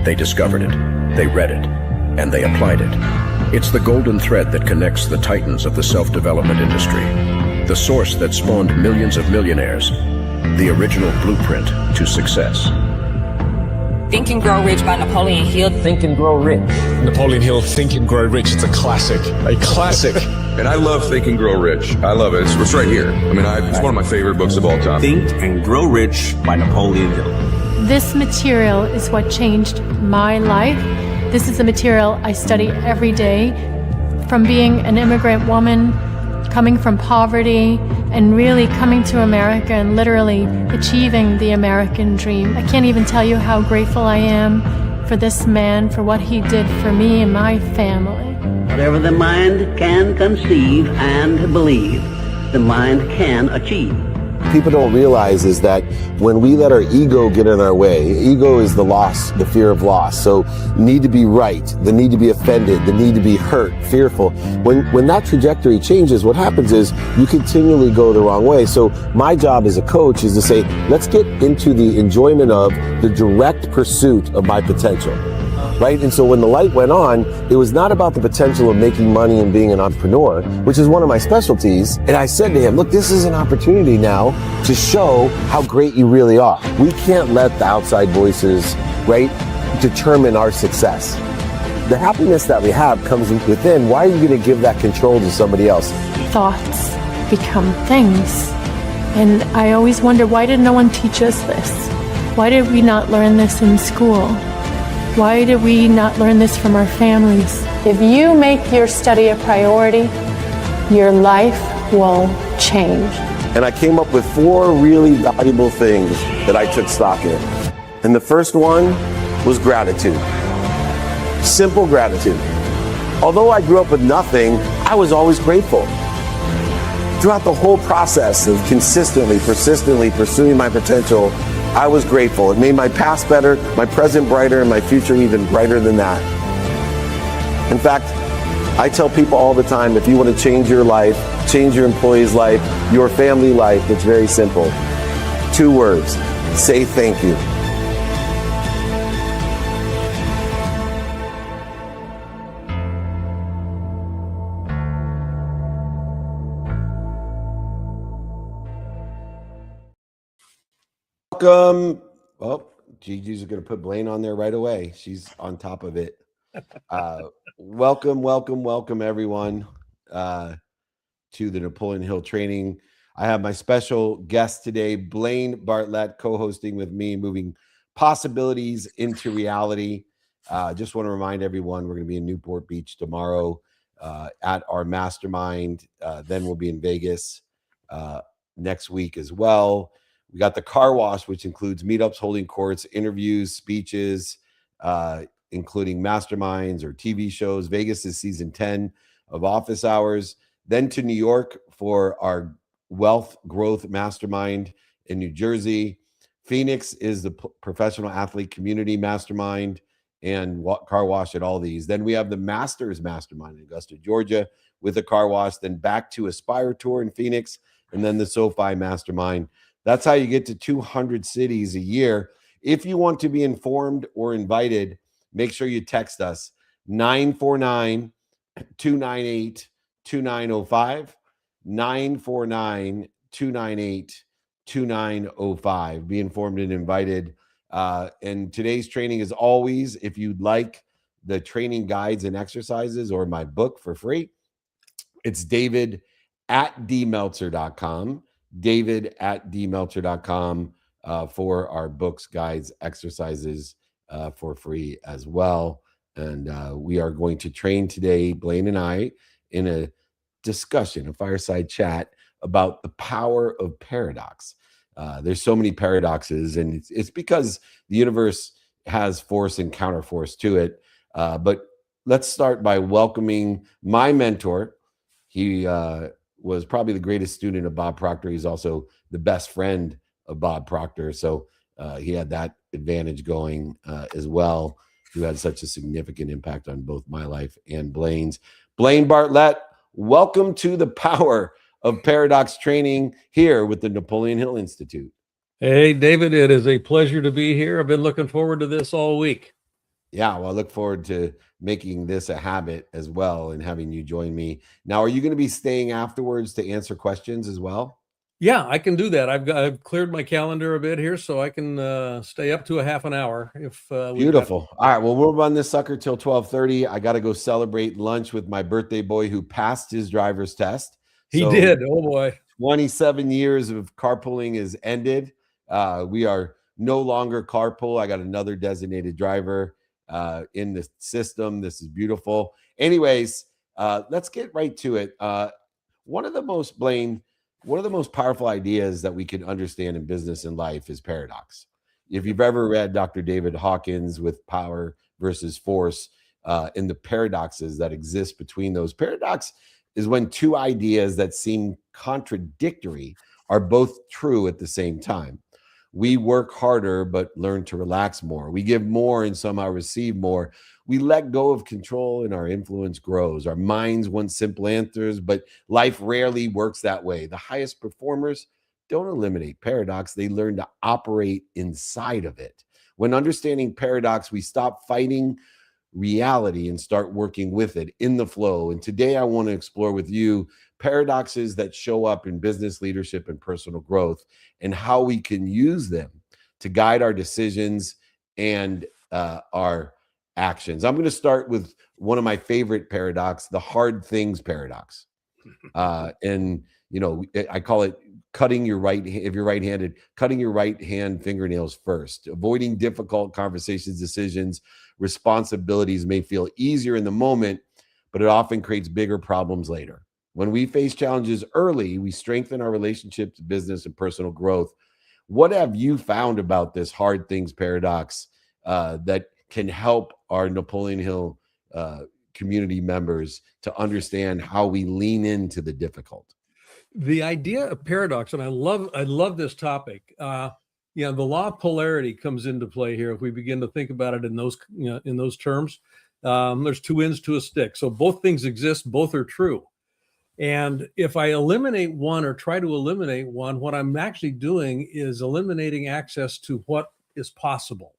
They discovered it, they read it, and they applied it. It's the golden thread that connects the titans of the self-development industry, the source that spawned millions of millionaires, the original blueprint to success. Think and Grow Rich by Napoleon Hill. Think and Grow Rich. Napoleon Hill, Think and Grow Rich. It's a classic. A classic. And I love Think and Grow Rich. I love it. It's right here. I mean, it's one of my favorite books of all time. Think and Grow Rich by Napoleon Hill. This material is what changed my life. This is the material I study every day. From being an immigrant woman, coming from poverty, and really coming to America and literally achieving the American dream. I can't even tell you how grateful I am for this man, for what he did for me and my family. Whatever the mind can conceive and believe, the mind can achieve. People don't realize is that when we let our ego get in our way, ego is the loss, the fear of loss. So need to be right, the need to be offended, the need to be hurt, fearful. When that trajectory changes, what happens is you continually go the wrong way. So my job as a coach is to say, let's get into the enjoyment of the direct pursuit of my potential. Right? And so when the light went on, it was not about the potential of making money and being an entrepreneur, which is one of my specialties. And I said to him, look, this is an opportunity now to show how great you really are. We can't let the outside voices, right, determine our success. The happiness that we have comes within. Why are you going to give that control to somebody else? Thoughts become things. And I always wonder, why did no one teach us this? Why did we not learn this in school? Why did we not learn this from our families? If you make your study a priority, your life will change. And I came up with 4 really valuable things that I took stock in. And the first one was gratitude. Simple gratitude. Although I grew up with nothing, I was always grateful. Throughout the whole process of consistently, persistently pursuing my potential, I was grateful. It made my past better, my present brighter, and my future even brighter than that. In fact, I tell people all the time, if you want to change your life, change your employee's life, your family life, it's very simple. 2 words, say thank you. Welcome. Well, Gigi's going to put Blaine on there right away. She's on top of it. Welcome, everyone, to the Napoleon Hill training. I have my special guest today, Blaine Bartlett, co-hosting with me, moving possibilities into reality. Just want to remind everyone, we're going to be in Newport Beach tomorrow at our mastermind. Then we'll be in Vegas next week as well. We got the car wash, which includes meetups, holding courts, interviews, speeches, including masterminds or TV shows. Vegas is season 10 of Office Hours. Then to New York for our Wealth Growth Mastermind in New Jersey. Phoenix is the Professional Athlete Community Mastermind and car wash at all these. Then we have the Masters Mastermind in Augusta, Georgia with a car wash. Then back to Aspire Tour in Phoenix. And then the SoFi Mastermind. That's how you get to 200 cities a year. If you want to be informed or invited, make sure you text us 949-298-2905, 949-298-2905. Be informed and invited. And today's training, is always, if you'd like the training guides and exercises or my book for free, it's david@dmeltzer.com. david@dmeltzer.com for our books, guides, exercises for free as well. And we are going to train today, Blaine and I, in a discussion, a fireside chat about the power of paradox. There's so many paradoxes, and it's because the universe has force and counterforce to it. But let's start by welcoming my mentor. He was probably the greatest student of Bob Proctor. He's also the best friend of Bob Proctor. So he had that advantage going as well, who had such a significant impact on both my life and Blaine's. Blaine Bartlett, welcome to the Power of Paradox training here with the Napoleon Hill Institute. Hey, David, it is a pleasure to be here. I've been looking forward to this all week. Yeah, well, I look forward to making this a habit as well and having you join me. Now, are you going to be staying afterwards to answer questions as well? Yeah, I can do that. I've cleared my calendar a bit here, so I can stay up to a half an hour if we've got. Beautiful. All right. Well, we'll run this sucker till 12:30. I got to go celebrate lunch with my birthday boy who passed his driver's test. He So did. Oh boy. 27 years of carpooling is ended. We are no longer carpool. I got another designated driver in the system. This is beautiful. Anyways, let's get right to it. One of the most, Blaine, one of the most powerful ideas that we can understand in business and life is paradox. If you've ever read Dr. David Hawkins with Power versus Force, and the paradoxes that exist between those, paradox is when two ideas that seem contradictory are both true at the same time. We work harder, but learn to relax more. We give more and somehow receive more. We let go of control and our influence grows. Our minds want simple answers, but life rarely works that way. The highest performers don't eliminate paradox, they learn to operate inside of it. When understanding paradox, we stop fighting reality and start working with it in the flow. And today I want to explore with you paradoxes that show up in business leadership and personal growth and how we can use them to guide our decisions and our actions. I'm going to start with one of my favorite paradox, the hard things paradox. And I call it cutting your right, if you're right-handed, cutting your right hand fingernails first. Avoiding difficult conversations, decisions, responsibilities may feel easier in the moment, but it often creates bigger problems later. When we face challenges early, we strengthen our relationships, business, and personal growth. What have you found about this hard things paradox that can help our Napoleon Hill community members to understand how we lean into the difficult? The idea of paradox, and I love this topic. The law of polarity comes into play here if we begin to think about it in those terms. There's two ends to a stick, so both things exist, both are true. And if I eliminate one or try to eliminate one, what I'm actually doing is eliminating access to what is possible.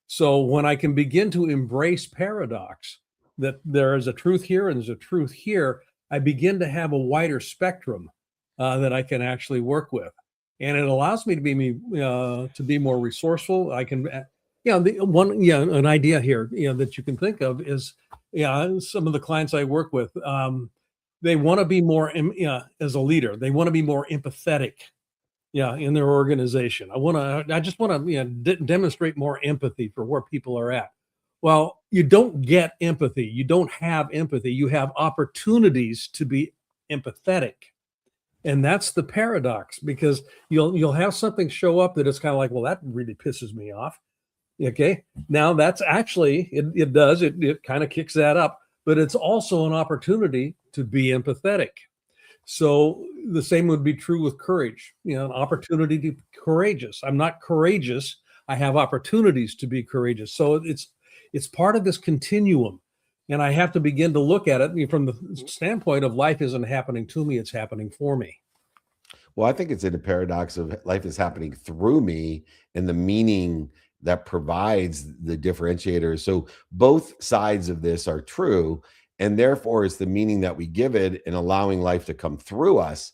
So when I can begin to embrace paradox, that there is a truth here and there's a truth here, I begin to have a wider spectrum that I can actually work with, and it allows me to be more resourceful. I can, an idea here, that you can think of is, some of the clients I work with, they want to be more, as a leader, they want to be more empathetic, in their organization. I just want to, demonstrate more empathy for where people are at. Well, you don't get empathy. You don't have empathy. You have opportunities to be empathetic. And that's the paradox, because you'll have something show up that it's kind of like, well, that really pisses me off. Okay. Now that's actually, it kind of kicks that up, but it's also an opportunity to be empathetic. So the same would be true with courage, an opportunity to be courageous. I'm not courageous. I have opportunities to be courageous. So it's part of this continuum. And I have to begin to look at it from the standpoint of life isn't happening to me, it's happening for me. Well, I think it's in the paradox of life is happening through me and the meaning that provides the differentiator. So both sides of this are true. And therefore, it's the meaning that we give it and allowing life to come through us,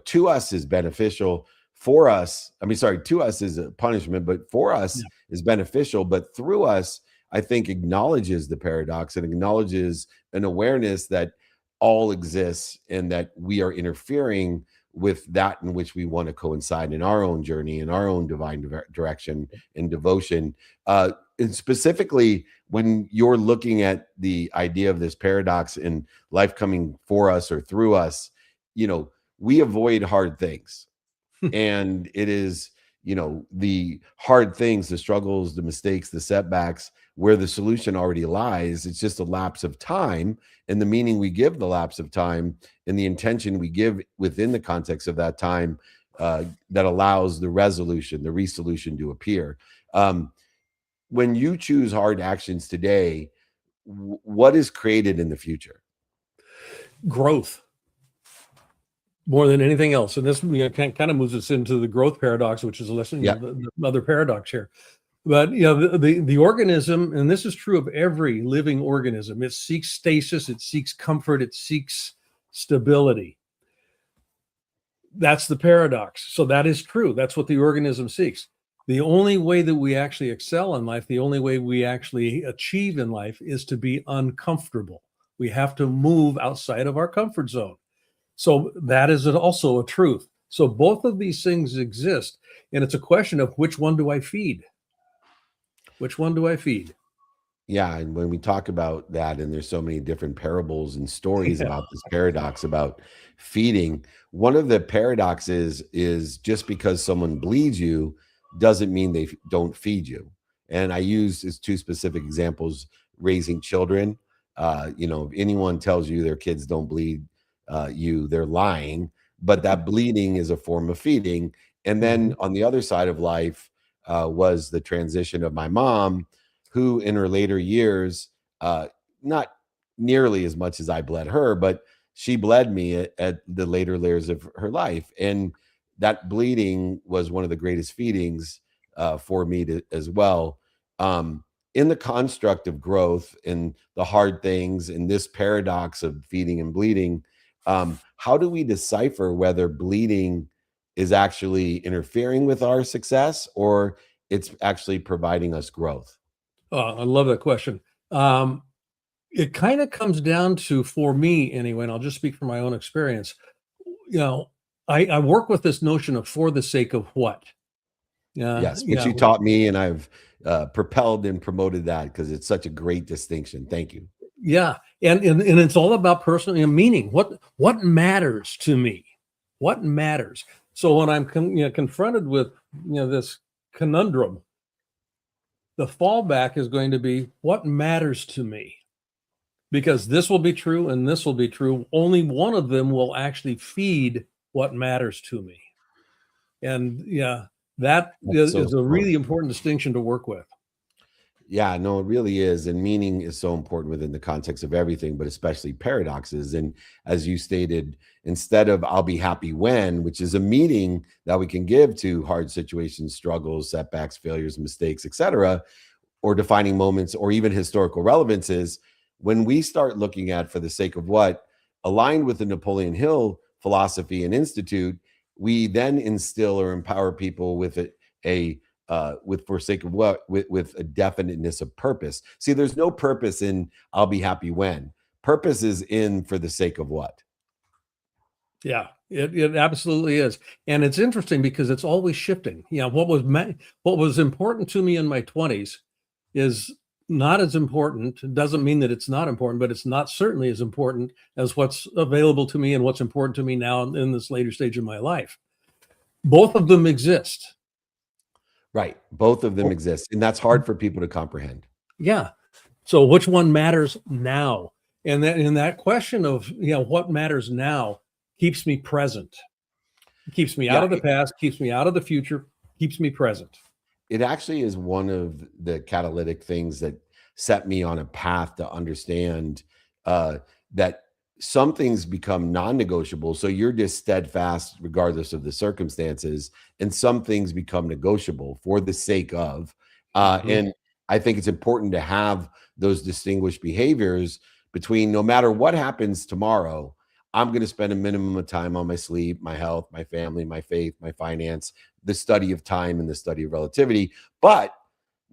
to us is beneficial. For us, to us is a punishment, but for us is beneficial. But through us, I think acknowledges the paradox and acknowledges an awareness that all exists and that we are interfering with that in which we want to coincide in our own journey, in our own divine direction and devotion. And specifically, when you're looking at the idea of this paradox in life coming for us or through us, we avoid hard things. And it is, the hard things, the struggles, the mistakes, the setbacks, where the solution already lies. It's just a lapse of time, and the meaning we give the lapse of time and the intention we give within the context of that time that allows the resolution, the resolution to appear. When you choose hard actions today, what is created in the future? Growth. More than anything else. And this kind of moves us into the growth paradox, which is the other paradox here. But the organism, and this is true of every living organism, it seeks stasis, it seeks comfort, it seeks stability. That's the paradox. So that is true. That's what the organism seeks. The only way that we actually excel in life, the only way we actually achieve in life is to be uncomfortable. We have to move outside of our comfort zone. So that is also a truth. So both of these things exist. And it's a question of which one do I feed? Which one do I feed? Yeah, and when we talk about that, and there's so many different parables and stories Yeah. about this paradox about feeding, one of the paradoxes is just because someone bleeds you doesn't mean they don't feed you. And I use as two specific examples: raising children. If anyone tells you their kids don't bleed you, they're lying. But that bleeding is a form of feeding. And then on the other side of life was the transition of my mom, who in her later years, not nearly as much as I bled her, but she bled me at the later layers of her life. And that bleeding was one of the greatest feedings for me as well. In the construct of growth and the hard things and this paradox of feeding and bleeding, how do we decipher whether bleeding is actually interfering with our success or it's actually providing us growth? I love that question. It kind of comes down to, for me anyway, and I'll just speak from my own experience. I work with this notion of for the sake of what. Yes, which you taught me, and I've propelled and promoted that because it's such a great distinction. Thank you. Yeah, and it's all about personal meaning. What matters to me? What matters? So when I'm confronted with this conundrum, the fallback is going to be what matters to me, because this will be true and this will be true. Only one of them will actually feed what matters to me, and that That's so is a smart. really important distinction to work with. Yeah, no, it really is. And meaning is so important within the context of everything, but especially paradoxes. And as you stated, instead of I'll be happy when, which is a meaning that we can give to hard situations, struggles, setbacks, failures, mistakes, etc., or defining moments, or even historical relevances, when we start looking at for the sake of what, aligned with the Napoleon Hill philosophy and institute, we then instill or empower people with with for sake of what, with a definiteness of purpose. See, there's no purpose in I'll be happy when. Purpose is in for the sake of what. Yeah, it absolutely is. And it's interesting because it's always shifting. What was important to me in my 20s is not as important. It doesn't mean that it's not important, but it's not certainly as important as what's available to me and what's important to me now in this later stage of my life. Both of them exist. Right. Both of them exist. And that's hard for people to comprehend. Yeah. So which one matters now? And that question of what matters now keeps me present. It keeps me out of the past, keeps me out of the future, keeps me present. It actually is one of the catalytic things that set me on a path to understand that some things become non-negotiable. So you're just steadfast regardless of the circumstances, and some things become negotiable for the sake of. And I think it's important to have those distinguished behaviors between no matter what happens tomorrow, I'm going to spend a minimum of time on my sleep, my health, my family, my faith, my finance, the study of time and the study of relativity. But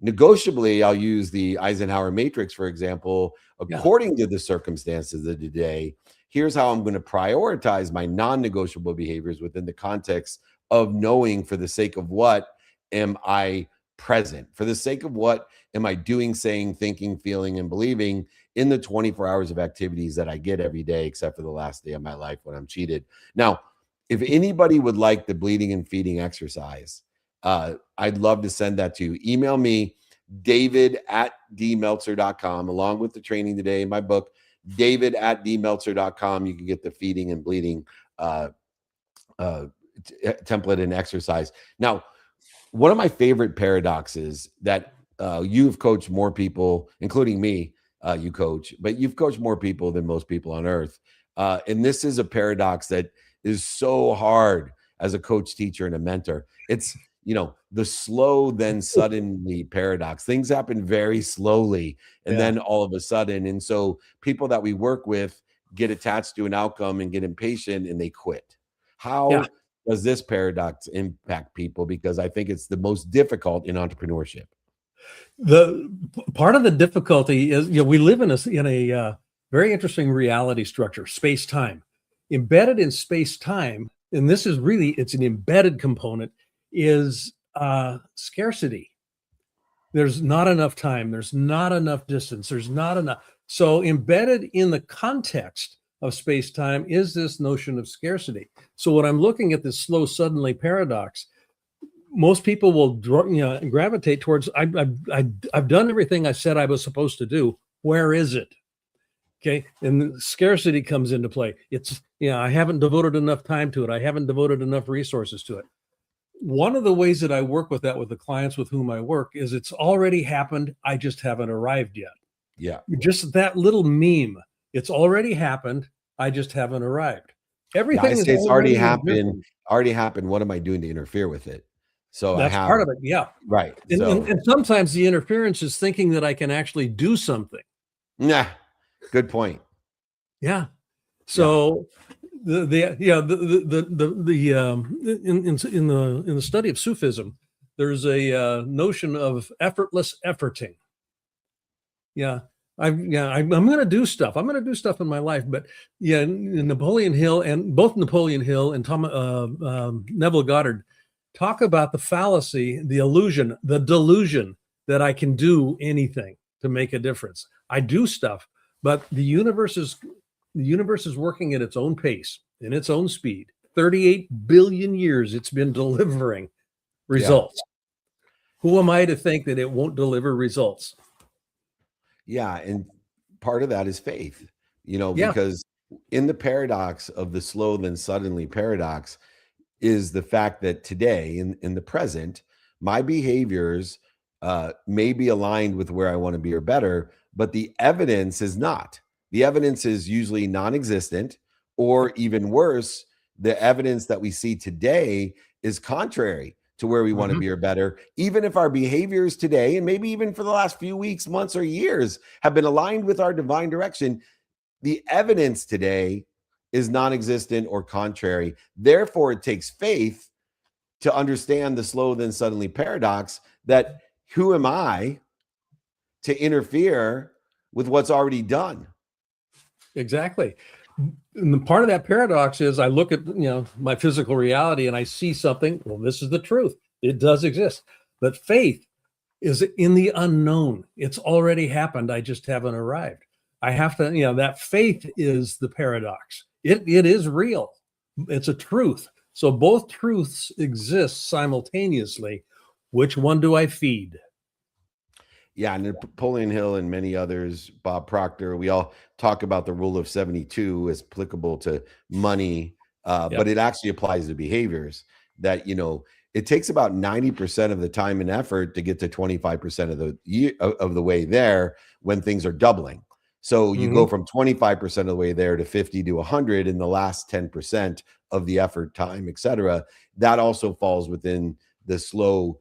negotiably, I'll use the Eisenhower matrix, for example, according to the circumstances of the day. Here's how I'm going to prioritize my non-negotiable behaviors within the context of knowing for the sake of what am I present, for the sake of what am I doing, saying, thinking, feeling, and believing in the 24 hours of activities that I get every day, except for the last day of my life when I'm cheated. Now, if anybody would like the bleeding and feeding exercise, I'd love to send that to you. Email me, david@dmeltzer.com, along with the training today in my book, david@dmeltzer.com. You can get the feeding and bleeding template and exercise. Now, one of my favorite paradoxes that you've coached more people, including me, you coach, but you've coached more people than most people on earth. And this is a paradox that is so hard as a coach, teacher, and a mentor. It's, the slow then suddenly paradox. Things happen very slowly and then all of a sudden. And so people that we work with get attached to an outcome and get impatient and they quit. How does this paradox impact people? Because I think it's the most difficult in entrepreneurship. The part of the difficulty is, we live in a very interesting reality structure, space-time. Embedded in space-time, and this is really, it's an embedded component, is scarcity. There's not enough time. There's not enough distance. There's not enough. So embedded in the context of space-time is this notion of scarcity. So when I'm looking at this slow suddenly paradox, most people will gravitate towards, I've done everything I said I was supposed to do. Where is it? Okay. And the scarcity comes into play. It's, I haven't devoted enough time to it. I haven't devoted enough resources to it. One of the ways that I work with that with the clients with whom I work is it's already happened. I just haven't arrived yet. Yeah. Just that little meme. It's already happened. I just haven't arrived. Everything is it's already happened. Already happened. What am I doing to interfere with it? So that's part of it. Yeah. Right. And sometimes the interference is thinking that I can actually do something. Nah. Good point. Yeah. So in the study of Sufism, there's a notion of effortless efforting. Yeah. I'm going to do stuff. I'm going to do stuff in my life. But Napoleon Hill and Neville Goddard talk about the fallacy, the illusion, the delusion that I can do anything to make a difference. I do stuff, but the universe is working at its own pace, in its own speed. 38 billion years it's been delivering results. Yeah. Who am I to think that it won't deliver results? Yeah, and part of that is faith, because in the paradox of the slow then suddenly paradox is the fact that today in the present, my behaviors may be aligned with where I want to be or better, but the evidence is not. The evidence is usually non-existent, or even worse, the evidence that we see today is contrary to where we want to be or better, even if our behaviors today, and maybe even for the last few weeks, months, or years, have been aligned with our divine direction. The evidence today is non-existent or contrary. Therefore, it takes faith to understand the slow then suddenly paradox, that who am I to interfere with what's already done? Exactly. And the part of that paradox is I look at my physical reality and I see something. Well, this is the truth. It does exist. But faith is in the unknown. It's already happened. I just haven't arrived. I have to, that faith is the paradox. It is real. It's a truth. So both truths exist simultaneously. Which one do I feed? Yeah, and Napoleon Hill and many others, Bob Proctor, we all talk about the rule of 72 as applicable to money, but it actually applies to behaviors that, it takes about 90% of the time and effort to get to 25% of the way there when things are doubling. So you go from 25% of the way there to 50 to 100 in the last 10% of the effort, time, etc. That also falls within the slow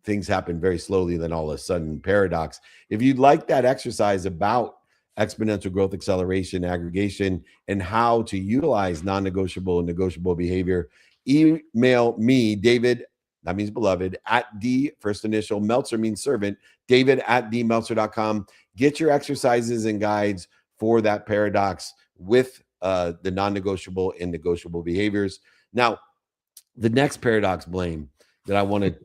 things happen very slowly, then all of a sudden paradox. If you'd like that exercise about exponential growth acceleration, aggregation, and how to utilize non-negotiable and negotiable behavior, email me, David, that means beloved, at D, first initial, Meltzer means servant, David at dmeltzer.com. Get your exercises and guides for that paradox with the non-negotiable and negotiable behaviors. Now, the next paradox, Blaine, that I want to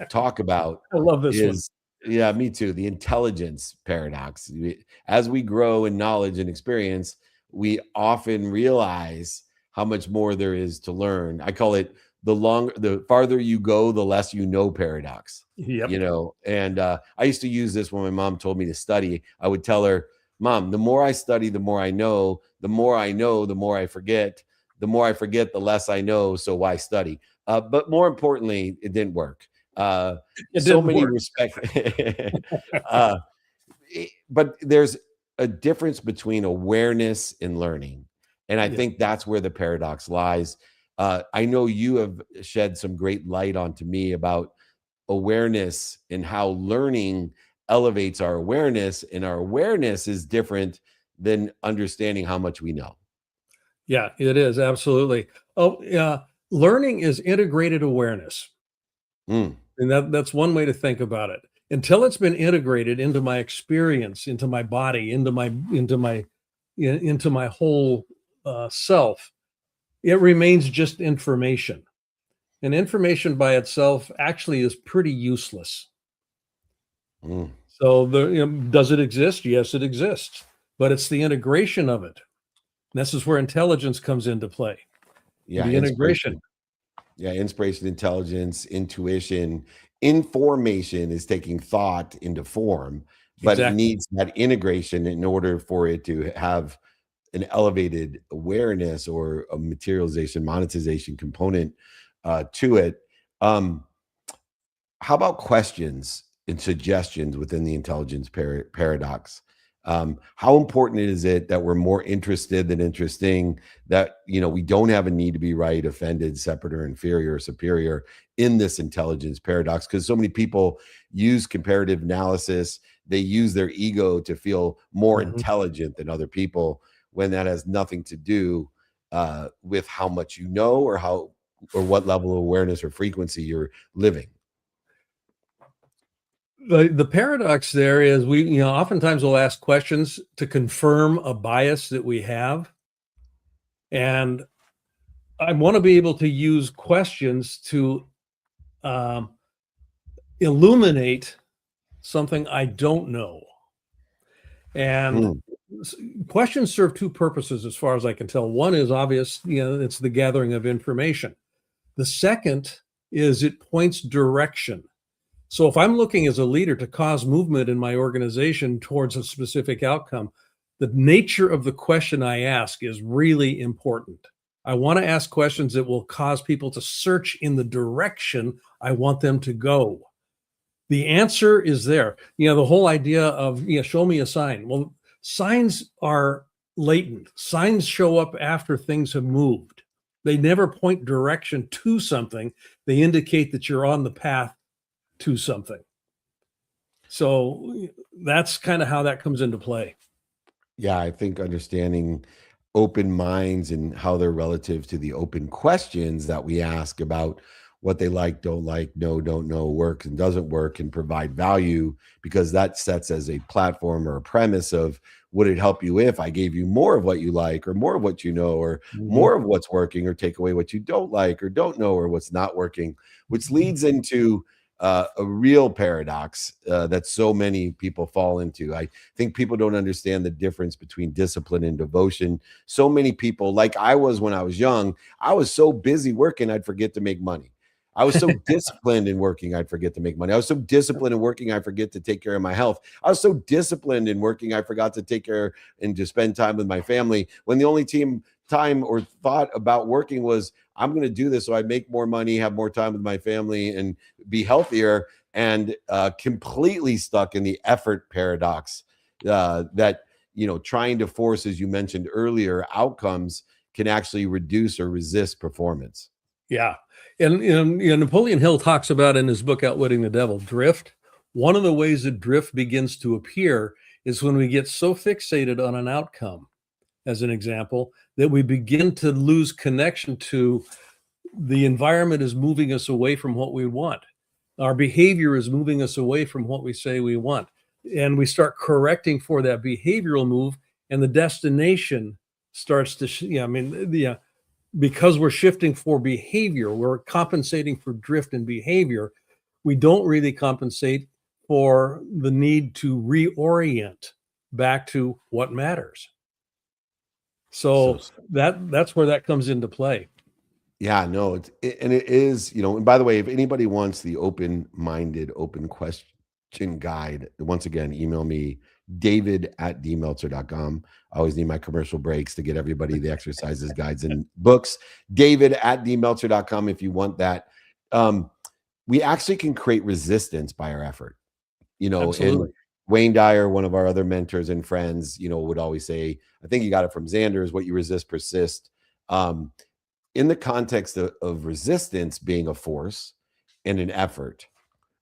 talk about, I love this one. Yeah, me too. The intelligence paradox. As we grow in knowledge and experience, we often realize how much more there is to learn. I call it the farther you go, the less you know paradox. Yep. And I used to use this when my mom told me to study. I would tell her, Mom, the more I study, the more I know. The more I know, the more I forget. The more I forget, the less I know. So why study? But more importantly, it didn't work. So many respect. But there's a difference between awareness and learning. And I think that's where the paradox lies. I know you have shed some great light onto me about awareness and how learning elevates our awareness, and our awareness is different than understanding how much we know. Yeah, it is absolutely. Oh, yeah. Learning is integrated awareness. Mm, And that's one way to think about it. Until it's been integrated into my experience, into my body, into my whole self, it remains just information. And information by itself actually is pretty useless. mm. So does it exist? Yes, it exists. But it's the integration of it. This is where intelligence comes into play. Yeah, The integration. inspiration. Yeah, inspiration, intelligence, intuition, information is taking thought into form, but it Exactly. needs that integration in order for it to have an elevated awareness or a materialization, monetization component to it. Um, how about questions and suggestions within the intelligence paradox? How important is it that we're more interested than interesting? That we don't have a need to be right, offended, separate, or inferior, or superior in this intelligence paradox, because so many people use comparative analysis. They use their ego to feel more Mhm. intelligent than other people, when that has nothing to do with how much you know, or what level of awareness or frequency you're living. The paradox there is oftentimes we'll ask questions to confirm a bias that we have. And I want to be able to use questions to um, illuminate something I don't know. And Mm, s- questions serve two purposes, as far as I can tell. One is obvious, it's the gathering of information. The second is it points direction. So if I'm looking as a leader to cause movement in my organization towards a specific outcome, the nature of the question I ask is really important. I want to ask questions that will cause people to search in the direction I want them to go. The answer is there. The whole idea of, show me a sign. Well, signs are latent. Signs show up after things have moved. They never point direction to something. They indicate that you're on the path to something. So that's kind of how that comes into play. yeah, I think understanding open minds and how they're relative to the open questions that we ask about what they like, don't like, know, don't know, works and doesn't work, and provide value, because that sets as a platform or a premise of, would it help you if I gave you more of what you like, or more of what you know, or Mhm. more of what's working, or take away what you don't like or don't know, or what's not working, which leads into a real paradox that so many people fall into. I think people don't understand the difference between discipline and devotion. So many people, like I was when I was young, I was so busy working, I'd forget to make money. I was so disciplined in working, I'd forget to make money. I was so disciplined in working, I forget to take care of my health. I was so disciplined in working, I forgot to take care and to spend time with my family, when the only time or thought about working was, I'm going to do this so I make more money, have more time with my family, and be healthier. And completely stuck in the effort paradox, that trying to force, as you mentioned earlier, outcomes can actually reduce or resist performance. Yeah. And Napoleon Hill talks about in his book, Outwitting the Devil, drift. One of the ways that drift begins to appear is when we get so fixated on an outcome, as an example, that we begin to lose connection to the environment is moving us away from what we want. Our behavior is moving us away from what we say we want. And we start correcting for that behavioral move, and the destination starts to, because we're shifting for behavior, we're compensating for drift and behavior. We don't really compensate for the need to reorient back to what matters. So So that's where that comes into play. yeah, no, and it is, and by the way, if anybody wants the open-minded, open question guide, once again, email me, david@dmeltzer.com. I always need my commercial breaks to get everybody the exercises, guides, and books. David@dmeltzer.com if you want that. We actually can create resistance by our effort, and Absolutely. Wayne Dyer, one of our other mentors and friends, would always say, I think you got it from Xander's, what you resist, persist. Um, in the context of resistance being a force and an effort,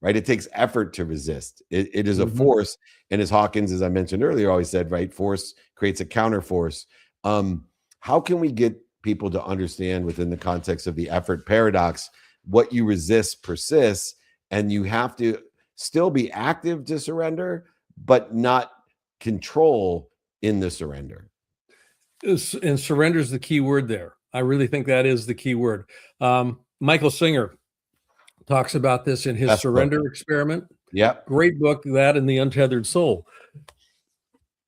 right? It takes effort to resist. It is a force. And as Hawkins, as I mentioned earlier, always said, right, force creates a counter force. How can we get people to understand within the context of the effort paradox, what you resist persists, and you have to still be active to surrender, but not control in the surrender? And surrender is the key word there. I really think that is the key word. Michael Singer talks about this in his Best Surrender book. Experiment. Yep. Great book, that and The Untethered Soul.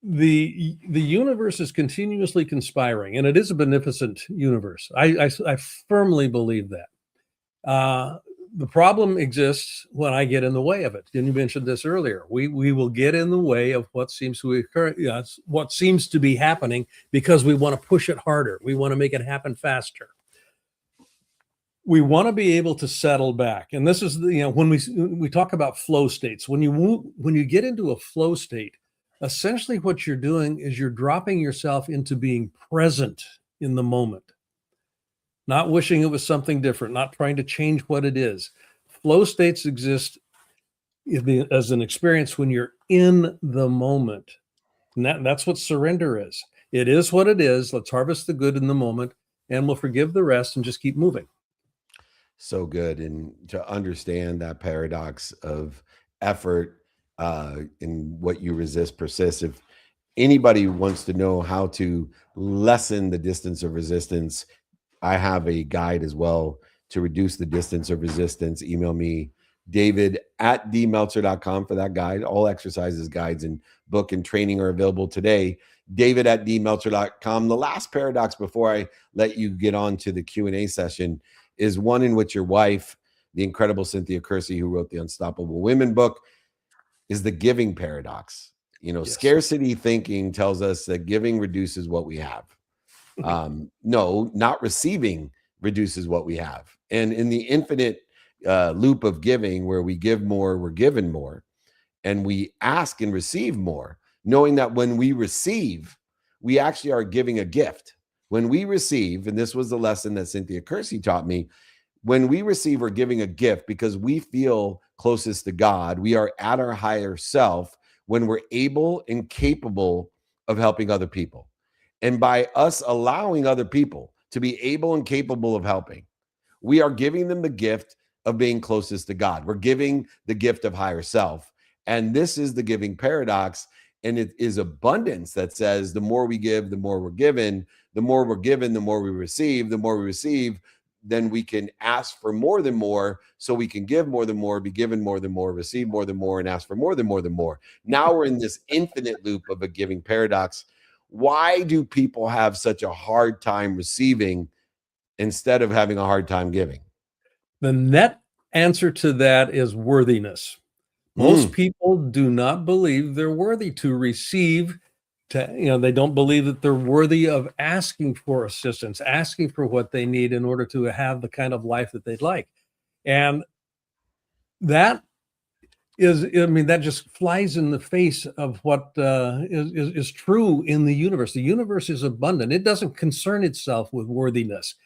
The universe is continuously conspiring, and it is a beneficent universe. I firmly believe that. The problem exists when I get in the way of it. And you mentioned this earlier. We will get in the way of what seems to occur, what seems to be happening, because we want to push it harder. We want to make it happen faster. We want to be able to settle back. And this is, when we talk about flow states, when you get into a flow state, essentially what you're doing is you're dropping yourself into being present in the moment, not wishing it was something different, not trying to change what it is. Flow states exist as an experience when you're in the moment. And that's what surrender is. It is what it is. Let's harvest the good in the moment, and we'll forgive the rest and just keep moving. So good. And to understand that paradox of effort in what you resist persists. If anybody wants to know how to lessen the distance of resistance, I have a guide as well to reduce the distance of resistance. Email me, david@dmeltzer.com for that guide. All exercises, guides, and book and training are available today. david@dmeltzer.com. The last paradox before I let you get on to the Q&A session is one in which your wife, the incredible Cynthia Kersey, who wrote the Unstoppable Women book, is the giving paradox. Yes. Scarcity thinking tells us that giving reduces what we have. No, not receiving reduces what we have. And in the infinite loop of giving, where we give more, we're given more, and we ask and receive more, knowing that when we receive, we actually are giving a gift. When we receive, and this was the lesson that Cynthia Kersey taught me, when we receive, we're giving a gift because we feel closest to God. We are at our higher self when we're able and capable of helping other people. And by us allowing other people to be able and capable of helping, we are giving them the gift of being closest to God. We're giving the gift of higher self. And this is the giving paradox. And it is abundance that says the more we give, the more we're given. The more we're given, the more we receive. The more we receive, then we can ask for more than more, so we can give more than more, be given more than more, receive more than more, and ask for more than more than more. Now we're in this infinite loop of a giving paradox. Why do people have such a hard time receiving instead of having a hard time giving? The net answer to that is worthiness. Most people do not believe they're worthy to receive. They don't believe that they're worthy of asking for assistance, asking for what they need in order to have the kind of life that they'd like. And that is, that just flies in the face of what is true in the universe. The universe is abundant. It doesn't concern itself with worthiness.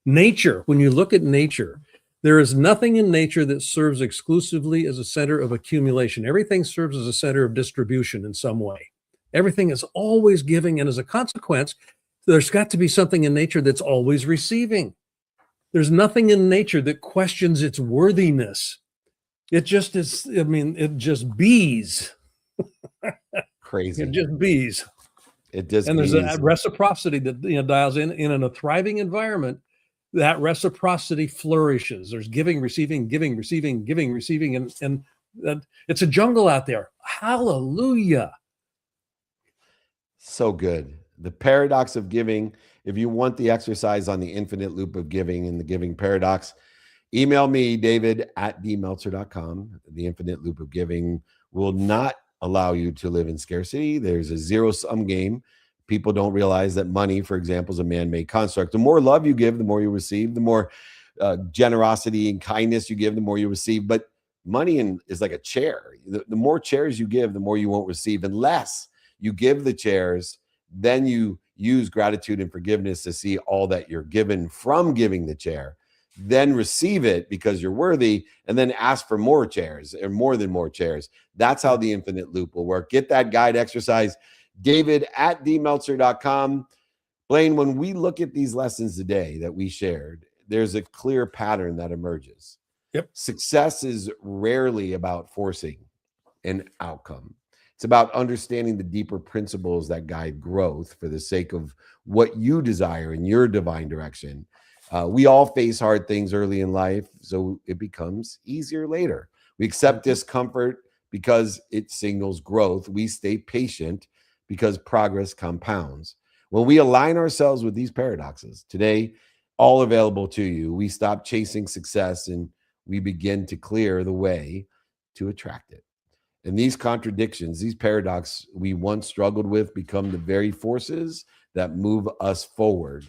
Nature, when you look at nature, there is nothing in nature that serves exclusively as a center of accumulation. Everything serves as a center of distribution in some way. Everything is always giving, and as a consequence, there's got to be something in nature that's always receiving. There's nothing in nature that questions its worthiness. It just is, it just bees. Crazy. It just bees. It does. And there's a reciprocity that dials in a thriving environment. That reciprocity flourishes. There's giving, receiving, giving, receiving, giving, receiving, and it's a jungle out there. Hallelujah. So good. The paradox of giving. If you want the exercise on the infinite loop of giving and the giving paradox, email me, david@dmeltzer.com. The infinite loop of giving will not allow you to live in scarcity. There's a zero-sum game. People don't realize that money, for example, is a man-made construct. The more love you give, the more you receive. The more generosity and kindness you give, the more you receive. But money is like a chair. The more chairs you give, the more you won't receive. Unless you give the chairs, then you use gratitude and forgiveness to see all that you're given from giving the chair, then receive it because you're worthy, and then ask for more chairs or more than more chairs. That's how the infinite loop will work. Get that guide exercise, David at dmeltzer.com. Blaine, when we look at these lessons today that we shared, there's a clear pattern that emerges. Yep. Success is rarely about forcing an outcome. It's about understanding the deeper principles that guide growth for the sake of what you desire in your divine direction. We all face hard things early in life, so it becomes easier later. We accept discomfort because it signals growth. We stay patient because progress compounds. When we align ourselves with these paradoxes, today, all available to you, we stop chasing success and we begin to clear the way to attract it. And these contradictions, these paradoxes we once struggled with become the very forces that move us forward.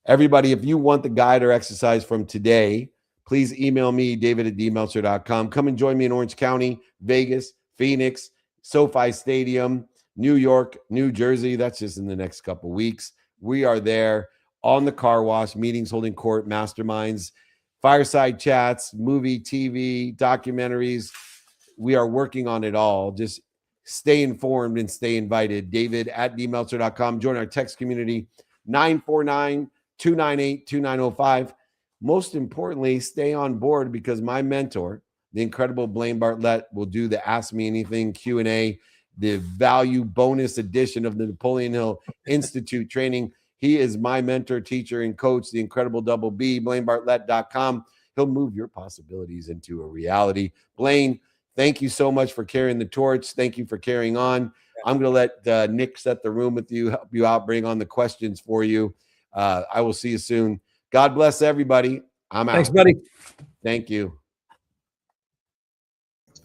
Everybody, if you want the guide or exercise from today, please email me, david@dmeltzer.com. Come and join me in Orange County, Vegas, Phoenix, SoFi Stadium, New York, New Jersey. That's just in the next couple weeks. We are there on the car wash, meetings, holding court, masterminds, fireside chats, movie, TV, documentaries. We are working on it all. Just stay informed and stay invited. David@dmeltzer.com. Join our text community, 949-298-2905. Most importantly, stay on board because my mentor, the incredible Blaine Bartlett, will do the Ask Me Anything Q&A, the value bonus edition of the Napoleon Hill Institute training. He is my mentor, teacher, and coach, the incredible Double B, BlaineBartlett.com. He'll move your possibilities into a reality. Blaine, thank you so much for carrying the torch. Thank you for carrying on. I'm going to let Nick set the room with you, help you out, bring on the questions for you. I will see you soon. God bless everybody. I'm out. Thanks, buddy. Thank you.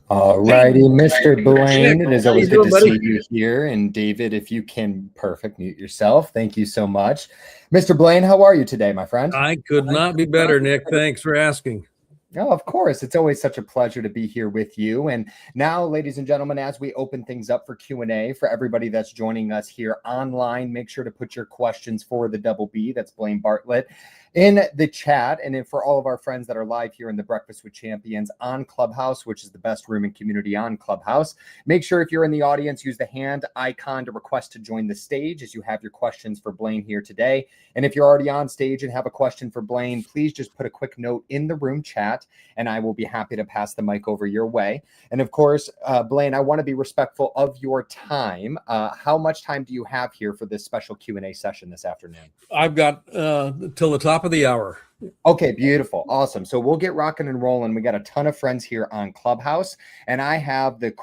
All righty, Mr. Blaine. It is always good to see buddy? you here. And David, if you can, perfect, mute yourself. Thank you so much. Mr. Blaine, how are you today, my friend? I could not be better, Nick. Thanks for asking. Oh, of course. It's always such a pleasure to be here with you. And now, ladies and gentlemen, as we open things up for Q&A, for everybody that's joining us here online, make sure to put your questions for the Double B, that's Blaine Bartlett, in the chat. And then for all of our friends that are live here in the Breakfast with Champions on Clubhouse, which is the best room and community on Clubhouse, make sure if you're in the audience, use the hand icon to request to join the stage as you have your questions for Blaine here today. And if you're already on stage and have a question for Blaine, please just put a quick note in the room chat, and I will be happy to pass the mic over your way. And of course, Blaine, I want to be respectful of your time. How much time do you have here for this special Q&A session this afternoon? I've got till the top of the hour. Okay, beautiful. Awesome. So we'll get rocking and rolling. We got a ton of friends here on Clubhouse, and I have the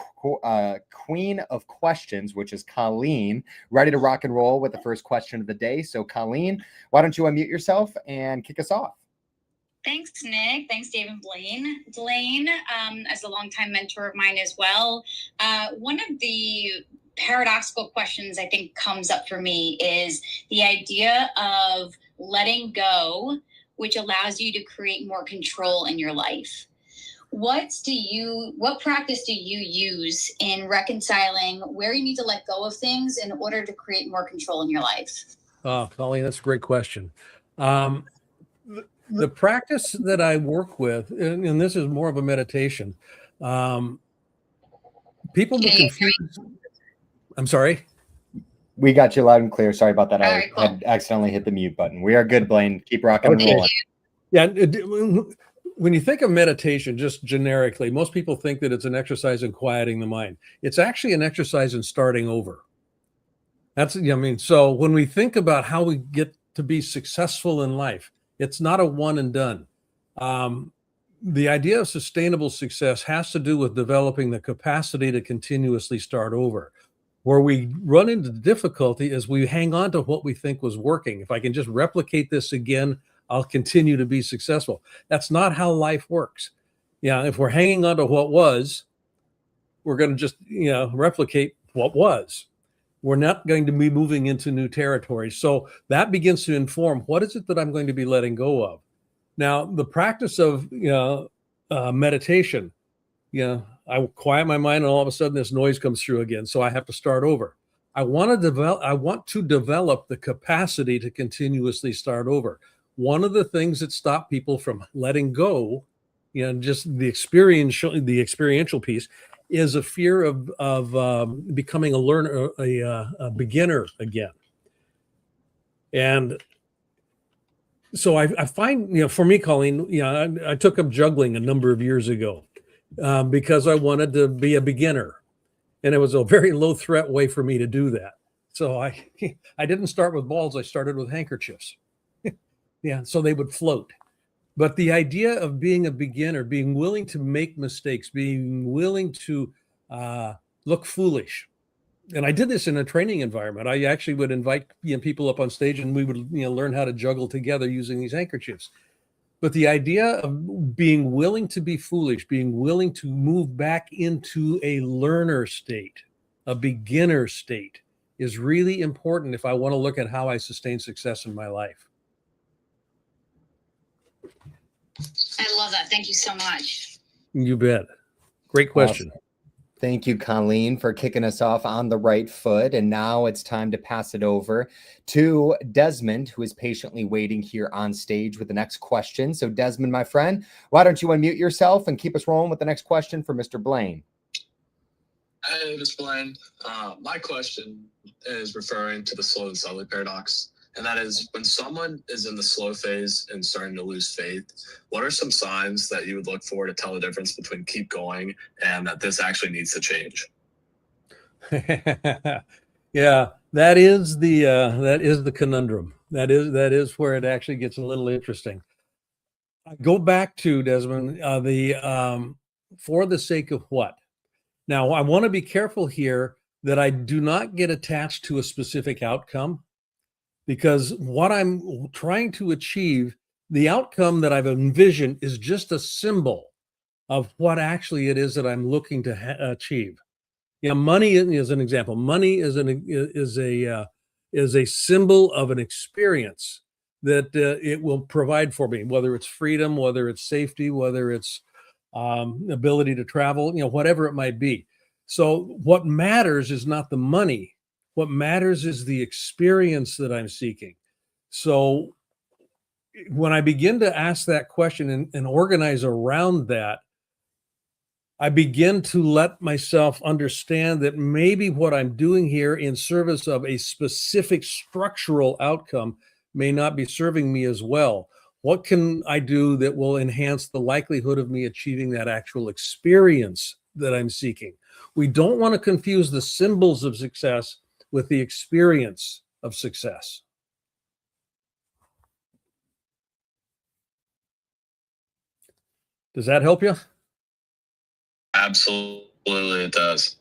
queen of questions, which is Colleen, ready to rock and roll with the first question of the day. So Colleen, why don't you unmute yourself and kick us off? Thanks, Nick. Thanks, Dave and Blaine. Blaine, as a longtime mentor of mine as well, one of the paradoxical questions I think comes up for me is the idea of letting go, which allows you to create more control in your life. What practice do you use in reconciling where you need to let go of things in order to create more control in your life? Oh, Colleen, that's a great question. The practice that I work with, and this is more of a meditation, people will confuse. I'm sorry. We got you loud and clear. Sorry about that. Right, cool. I accidentally hit the mute button. We are good, Blaine. Keep rocking and rolling. Yeah. When you think of meditation, just generically, most people think that it's an exercise in quieting the mind. It's actually an exercise in starting over. So when we think about how we get to be successful in life, it's not a one and done. The idea of sustainable success has to do with developing the capacity to continuously start over. Where we run into difficulty is we hang on to what we think was working. If I can just replicate this again, I'll continue to be successful. That's not how life works. Yeah, if we're hanging on to what was, we're going to just replicate what was. We're not going to be moving into new territory. So that begins to inform what is it that I'm going to be letting go of. Now, the practice of meditation, I quiet my mind and all of a sudden this noise comes through again. So I have to start over. I want to develop the capacity to continuously start over. One of the things that stop people from letting go, just the experiential piece, is a fear of becoming a learner, a beginner again. And so I find, for me, Colleen, I took up juggling a number of years ago because I wanted to be a beginner. And it was a very low threat way for me to do that. So I didn't start with balls. I started with handkerchiefs. Yeah, so they would float. But the idea of being a beginner, being willing to make mistakes, being willing to look foolish. And I did this in a training environment. I actually would invite people up on stage, and we would learn how to juggle together using these handkerchiefs. But the idea of being willing to be foolish, being willing to move back into a learner state, a beginner state, is really important if I want to look at how I sustain success in my life. I love that. Thank you so much. You bet. Great question. Awesome. Thank you, Colleen, for kicking us off on the right foot. And now it's time to pass it over to Desmond, who is patiently waiting here on stage with the next question. So, Desmond, my friend, why don't you unmute yourself and keep us rolling with the next question for Mr. Blaine? Hey, Mr. Blaine. My question is referring to the slow and subtly paradox. And that is, when someone is in the slow phase and starting to lose faith, what are some signs that you would look for to tell the difference between keep going and that this actually needs to change? Yeah, that is the conundrum. That is where it actually gets a little interesting. I go back to Desmond, for the sake of what? Now, I want to be careful here that I do not get attached to a specific outcome, because what I'm trying to achieve, the outcome that I've envisioned, is just a symbol of what actually it is that I'm looking to achieve. Money is an example. Money is a symbol of an experience that it will provide for me, whether it's freedom, whether it's safety, whether it's ability to travel, whatever it might be. So what matters is not the money. What matters is the experience that I'm seeking. So when I begin to ask that question and organize around that, I begin to let myself understand that maybe what I'm doing here in service of a specific structural outcome may not be serving me as well. What can I do that will enhance the likelihood of me achieving that actual experience that I'm seeking? We don't want to confuse the symbols of success with the experience of success. Does that help you? Absolutely, it does.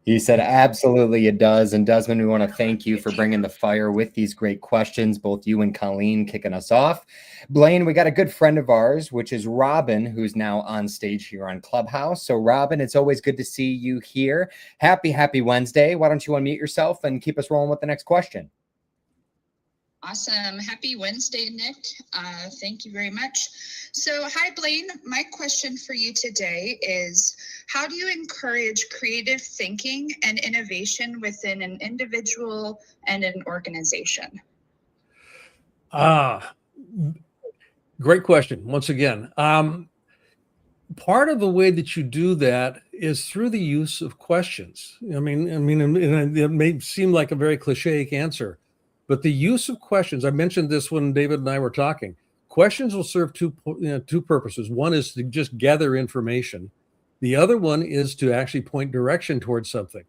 He said, absolutely, it does. And Desmond, we want to thank you for bringing the fire with these great questions, both you and Colleen kicking us off. Blaine, we got a good friend of ours, which is Robin, who's now on stage here on Clubhouse. So Robin, it's always good to see you here. Happy Wednesday. Why don't you unmute yourself and keep us rolling with the next question? Awesome. Happy Wednesday, Nick. Thank you very much. So, hi, Blaine. My question for you today is, how do you encourage creative thinking and innovation within an individual and an organization? Great question. Once again, part of the way that you do that is through the use of questions. I mean, it may seem like a very cliche answer, but the use of questions, I mentioned this when David and I were talking, questions will serve two purposes. One is to just gather information. The other one is to actually point direction towards something.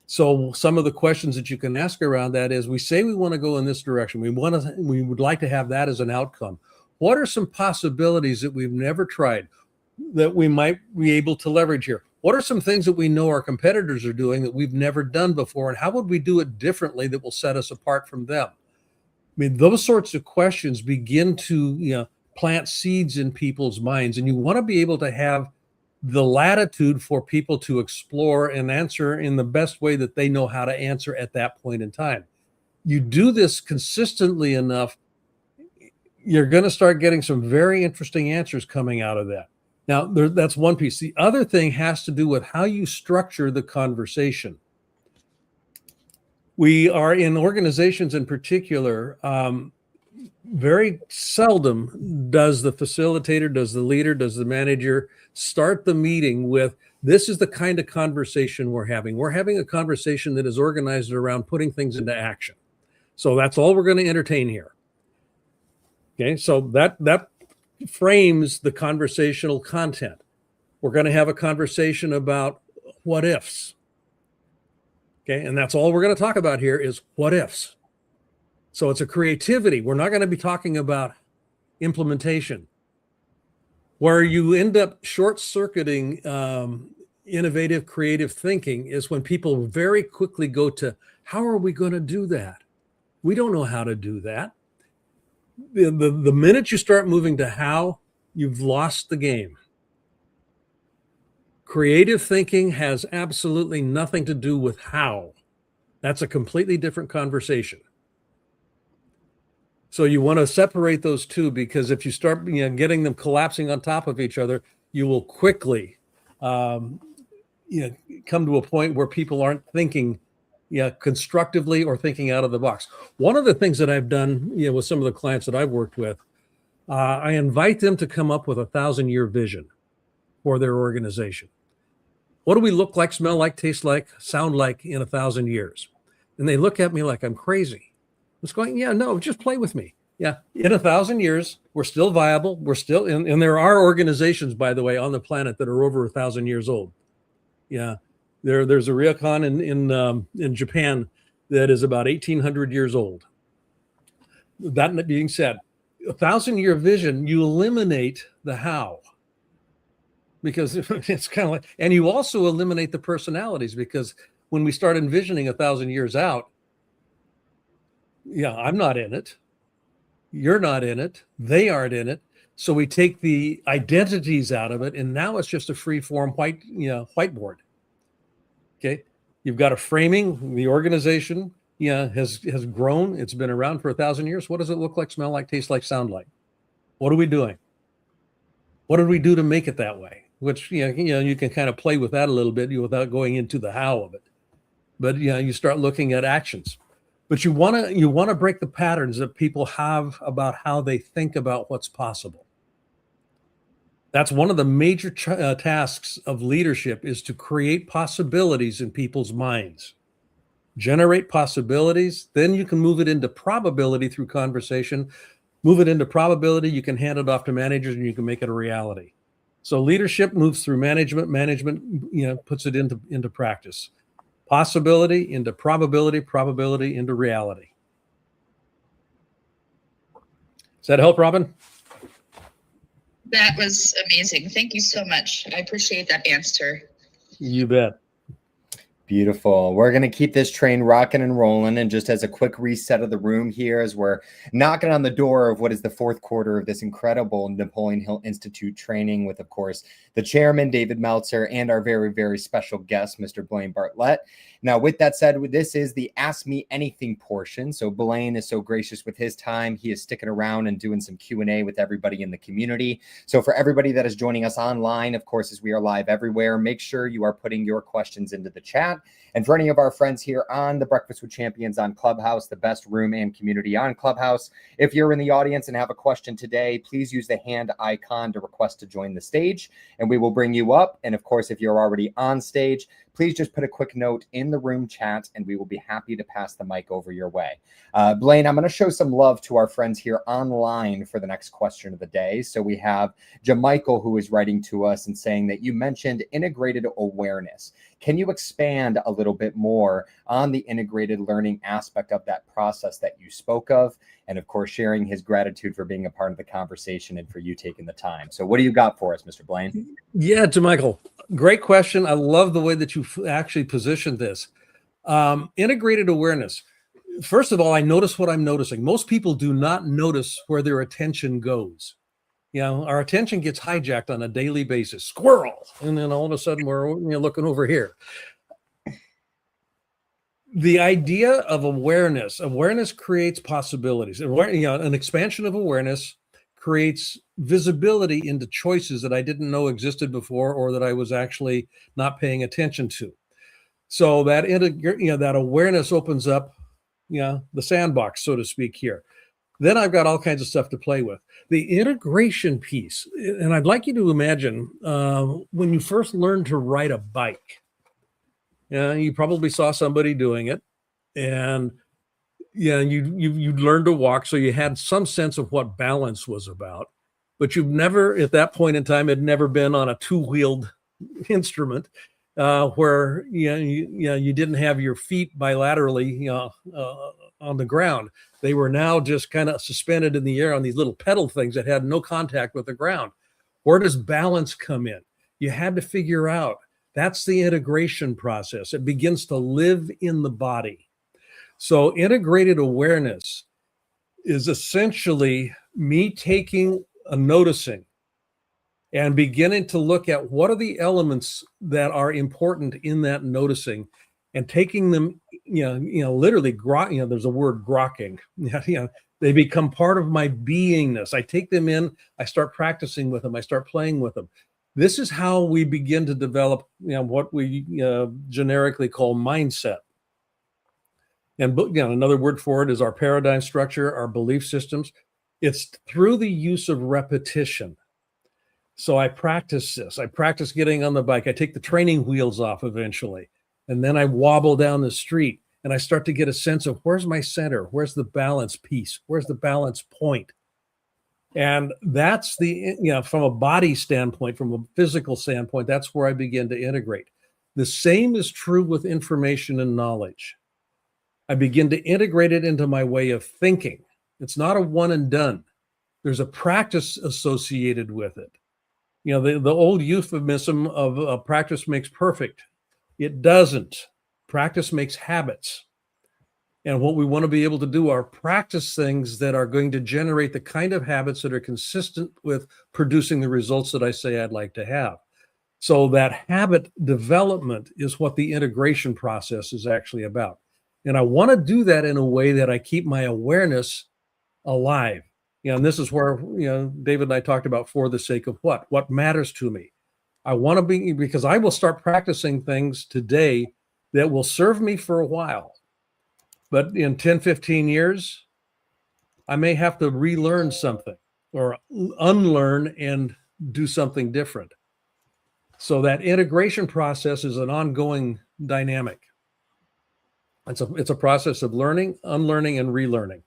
So some of the questions that you can ask around that is, we say we want to go in this direction. We would like to have that as an outcome. What are some possibilities that we've never tried that we might be able to leverage here? What are some things that we know our competitors are doing that we've never done before? And how would we do it differently that will set us apart from them? I mean, those sorts of questions begin to plant seeds in people's minds. And you want to be able to have the latitude for people to explore and answer in the best way that they know how to answer at that point in time. You do this consistently enough, you're going to start getting some very interesting answers coming out of that. Now, that's one piece. The other thing has to do with how you structure the conversation. We are in organizations in particular, very seldom does the facilitator, does the leader, does the manager start the meeting with, this is the kind of conversation we're having. We're having a conversation that is organized around putting things into action. So that's all we're going to entertain here. Okay, so that frames the conversational content. We're going to have a conversation about what ifs. Okay, and that's all we're going to talk about here is what ifs. So it's a creativity. We're not going to be talking about implementation. Where you end up short-circuiting innovative, creative thinking is when people very quickly go to, how are we going to do that? We don't know how to do that. The minute you start moving to how, you've lost the game. Creative thinking has absolutely nothing to do with how. That's a completely different conversation. So you want to separate those two, because if you start getting them collapsing on top of each other, you will quickly come to a point where people aren't thinking constructively or thinking out of the box. One of the things that I've done with some of the clients that I've worked with, I invite them to come up with a 1,000-year vision for their organization. What do we look like, smell like, taste like, sound like in 1,000 years? And they look at me like I'm crazy. It's going, yeah, no, just play with me. Yeah, in 1,000 years, we're still viable. We're still, and there are organizations, by the way, on the planet that are over 1,000 years old. Yeah, there's a ryokan in Japan that is about 1,800 years old. That being said, 1,000-year vision, you eliminate the how, because it's kind of like, and you also eliminate the personalities, because when we start envisioning 1,000 years out, yeah, I'm not in it. You're not in it. They aren't in it. So we take the identities out of it, and now it's just a free form whiteboard. Okay, you've got a framing. The organization, has grown. It's been around for 1,000 years. What does it look like, smell like, taste like, sound like? What are we doing? What did we do to make it that way? Which you can kind of play with that a little bit without going into the how of it. But you start looking at actions. But you want to break the patterns that people have about how they think about what's possible. That's one of the major tasks of leadership, is to create possibilities in people's minds. Generate possibilities, then you can move it into probability through conversation. Move it into probability, you can hand it off to managers, and you can make it a reality. So leadership moves through management. Management, puts it into practice. Possibility into probability, probability into reality. Does that help, Robin? That was amazing. Thank you so much. I appreciate that answer. You bet. Beautiful. We're going to keep this train rocking and rolling. And just as a quick reset of the room here, as we're knocking on the door of what is the fourth quarter of this incredible Napoleon Hill Institute training with, of course, the chairman, David Meltzer, and our very, very special guest, Mr. Blaine Bartlett. Now, with that said, this is the Ask Me Anything portion. So Blaine is so gracious with his time. He is sticking around and doing some Q&A with everybody in the community. So for everybody that is joining us online, of course, as we are live everywhere, make sure you are putting your questions into the chat. And for any of our friends here on the Breakfast with Champions on Clubhouse, the best room and community on Clubhouse, if you're in the audience and have a question today, please use the hand icon to request to join the stage, and we will bring you up. And of course, if you're already on stage, please just put a quick note in the room chat, and we will be happy to pass the mic over your way. Blaine, I'm going to show some love to our friends here online for the next question of the day. So we have Jamichael, who is writing to us and saying that you mentioned integrated awareness. Can you expand a little bit more on the integrated learning aspect of that process that you spoke of? And of course, sharing his gratitude for being a part of the conversation and for you taking the time. So what do you got for us, Mr. Blaine? Yeah, Jamichael, great question. I love the way that you actually positioned this. Integrated awareness. First of all, I notice what I'm noticing. Most people do not notice where their attention goes. Our attention gets hijacked on a daily basis. Squirrel. And then all of a sudden we're looking over here. The idea of awareness creates possibilities. An expansion of awareness creates visibility into choices that I didn't know existed before, or that I was actually not paying attention to. So that that awareness opens up, the sandbox, so to speak, here. Then I've got all kinds of stuff to play with. The integration piece, and I'd like you to imagine when you first learned to ride a bike. You probably saw somebody doing it, and you learned to walk, so you had some sense of what balance was about. But you've never, at that point in time, had never been on a two-wheeled instrument where you didn't have your feet bilaterally on the ground. They were now just kind of suspended in the air on these little pedal things that had no contact with the ground. Where does balance come in? You had to figure out. That's the integration process. It begins to live in the body. So integrated awareness is essentially me taking a noticing and beginning to look at what are the elements that are important in that noticing, and taking them, literally, there's a word, grokking. They become part of my beingness. I take them in, I start practicing with them, I start playing with them. This is how we begin to develop, what we generically call mindset. And another word for it is our paradigm structure, our belief systems. It's through the use of repetition. So I practice this. I practice getting on the bike. I take the training wheels off eventually. And then I wobble down the street and I start to get a sense of where's my center? Where's the balance piece? Where's the balance point? And that's from a body standpoint, from a physical standpoint, that's where I begin to integrate. The same is true with information and knowledge. I begin to integrate it into my way of thinking. It's not a one and done. There's a practice associated with it. The old euphemism of practice makes perfect. It doesn't. Practice makes habits. And what we want to be able to do are practice things that are going to generate the kind of habits that are consistent with producing the results that I say I'd like to have. So that habit development is what the integration process is actually about. And I want to do that in a way that I keep my awareness alive. And this is where, David and I talked about for the sake of what matters to me. I want to be, because I will start practicing things today that will serve me for a while. But in 10, 15 years, I may have to relearn something or unlearn and do something different. So that integration process is an ongoing dynamic. It's a process of learning, unlearning, and relearning.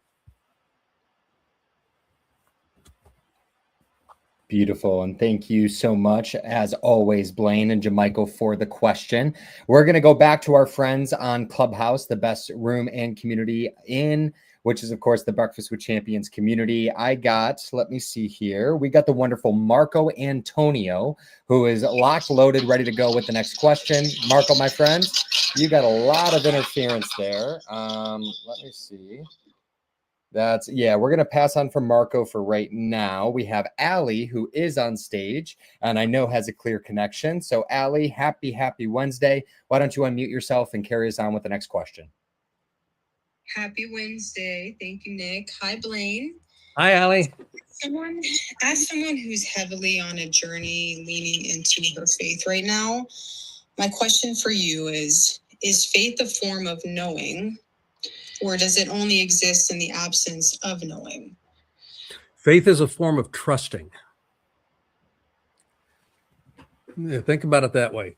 Beautiful. And thank you so much, as always, Blaine and Jamichael, for the question. We're going to go back to our friends on Clubhouse, the best room and community which is, of course, the Breakfast with Champions community. Let me see here. We got the wonderful Marco Antonio, who is locked, loaded, ready to go with the next question. Marco, my friend, you got a lot of interference there. Let me see. We're going to pass on from Marco for right now. We have Allie, who is on stage and I know has a clear connection. So Allie, happy Wednesday. Why don't you unmute yourself and carry us on with the next question? Happy Wednesday. Thank you, Nick. Hi, Blaine. Hi, Allie. As someone who's heavily on a journey leaning into her faith right now, my question for you is faith a form of knowing, or does it only exist in the absence of knowing? Faith is a form of trusting. Think about it that way.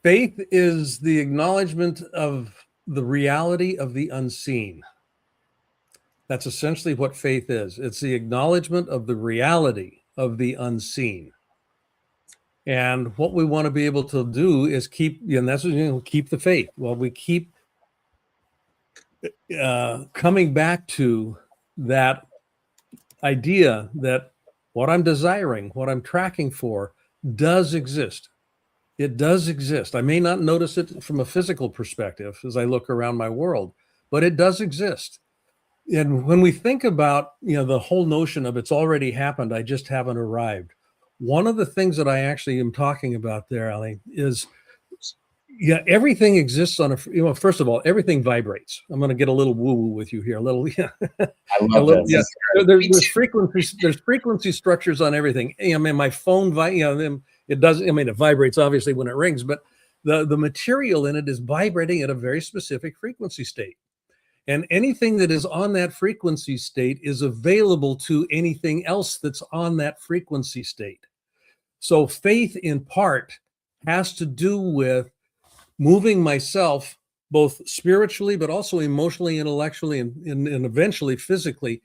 Faith is the acknowledgement of the reality of the unseen. That's essentially what faith is. It's the acknowledgement of the reality of the unseen. And what we want to be able to do is keep the faith. Well, we keep coming back to that idea that what I'm desiring, what I'm tracking for, does exist. It does exist. I may not notice it from a physical perspective as I look around my world, but it does exist. And when we think about, the whole notion of it's already happened, I just haven't arrived. One of the things that I actually am talking about there, Ali, is, everything exists on first of all, everything vibrates. I'm going to get a little woo-woo with you here. A little, I love this. Yeah. There's frequency structures on everything. My phone, It doesn't, I mean, it vibrates obviously when it rings, but the material in it is vibrating at a very specific frequency state. And anything that is on that frequency state is available to anything else that's on that frequency state. So faith in part has to do with moving myself both spiritually, but also emotionally, intellectually, and eventually physically.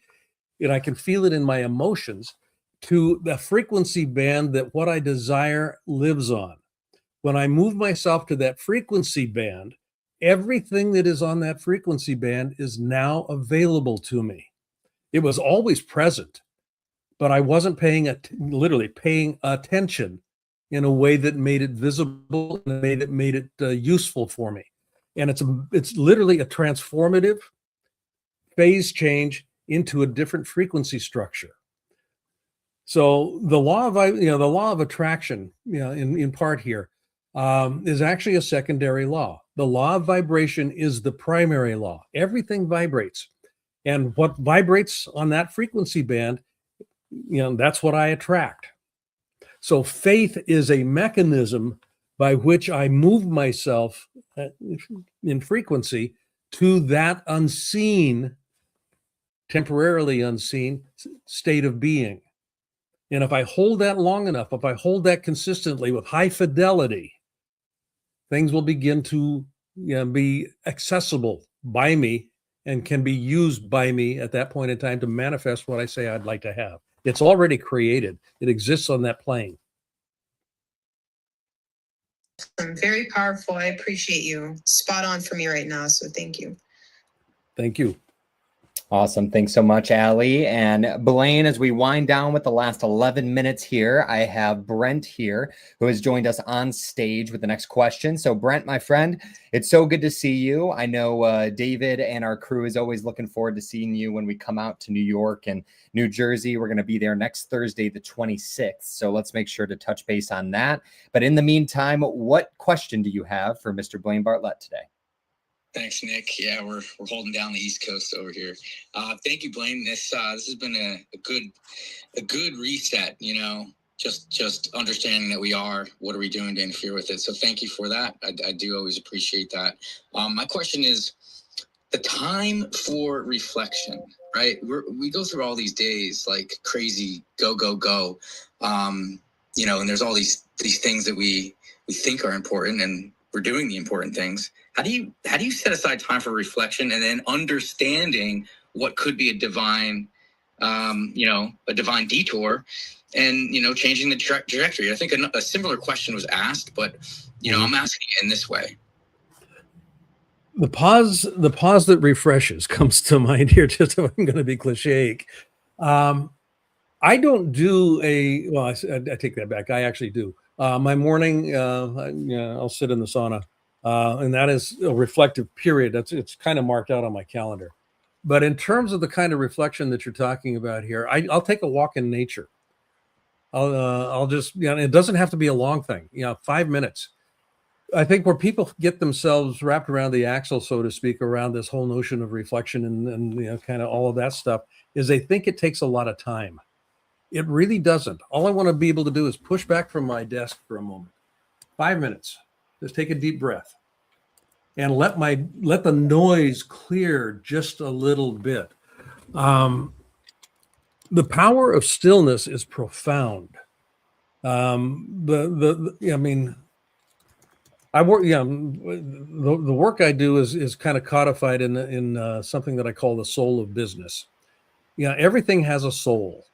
And I can feel it in my emotions to the frequency band that what I desire lives on. When I move myself to that frequency band, everything that is on that frequency band is now available to me. It was always present, but I wasn't literally paying attention in a way that made it visible, in a way that made it useful for me. And it's literally a transformative phase change into a different frequency structure. So the law of attraction, in part here, is actually a secondary law. The law of vibration is the primary law. Everything vibrates, and what vibrates on that frequency band, that's what I attract. So faith is a mechanism by which I move myself in frequency to that unseen, temporarily unseen state of being. And if I hold that long enough, if I hold that consistently with high fidelity, things will begin to be accessible by me and can be used by me at that point in time to manifest what I say I'd like to have. It's already created. It exists on that plane. Very powerful. I appreciate you. Spot on for me right now. So thank you. Thank you. Awesome. Thanks so much, Allie. And Blaine, as we wind down with the last 11 minutes here, I have Brent here who has joined us on stage with the next question. So Brent, my friend, it's so good to see you. I know David and our crew is always looking forward to seeing you when we come out to New York and New Jersey. We're going to be there next Thursday, the 26th. So let's make sure to touch base on that. But in the meantime, what question do you have for Mr. Blaine Bartlett today? Thanks, Nick. Yeah, we're holding down the East Coast over here. Thank you, Blaine. This has been a good reset. Just understanding that what are we doing to interfere with it. So thank you for that. I do always appreciate that. My question is the time for reflection. Right, we go through all these days like crazy, go. And there's all these things that we think are important, and we're doing the important things. How do you set aside time for reflection and then understanding what could be a divine detour and, changing the trajectory? I think a similar question was asked, but, I'm asking it in this way. The pause that refreshes comes to mind here, just if I'm going to be cliche. I don't do I take that back. I actually do. My morning, I'll sit in the sauna. And that is a reflective period. It's kind of marked out on my calendar. But in terms of the kind of reflection that you're talking about here, I'll take a walk in nature. I'll just, it doesn't have to be a long thing, 5 minutes. I think where people get themselves wrapped around the axle, so to speak, around this whole notion of reflection and kind of all of that stuff, is they think it takes a lot of time. It really doesn't. All I want to be able to do is push back from my desk for a moment. 5 minutes. Just take a deep breath and let the noise clear just a little bit. The power of stillness is profound. I work. The work I do is kind of codified in something that I call the soul of business. Everything has a soul.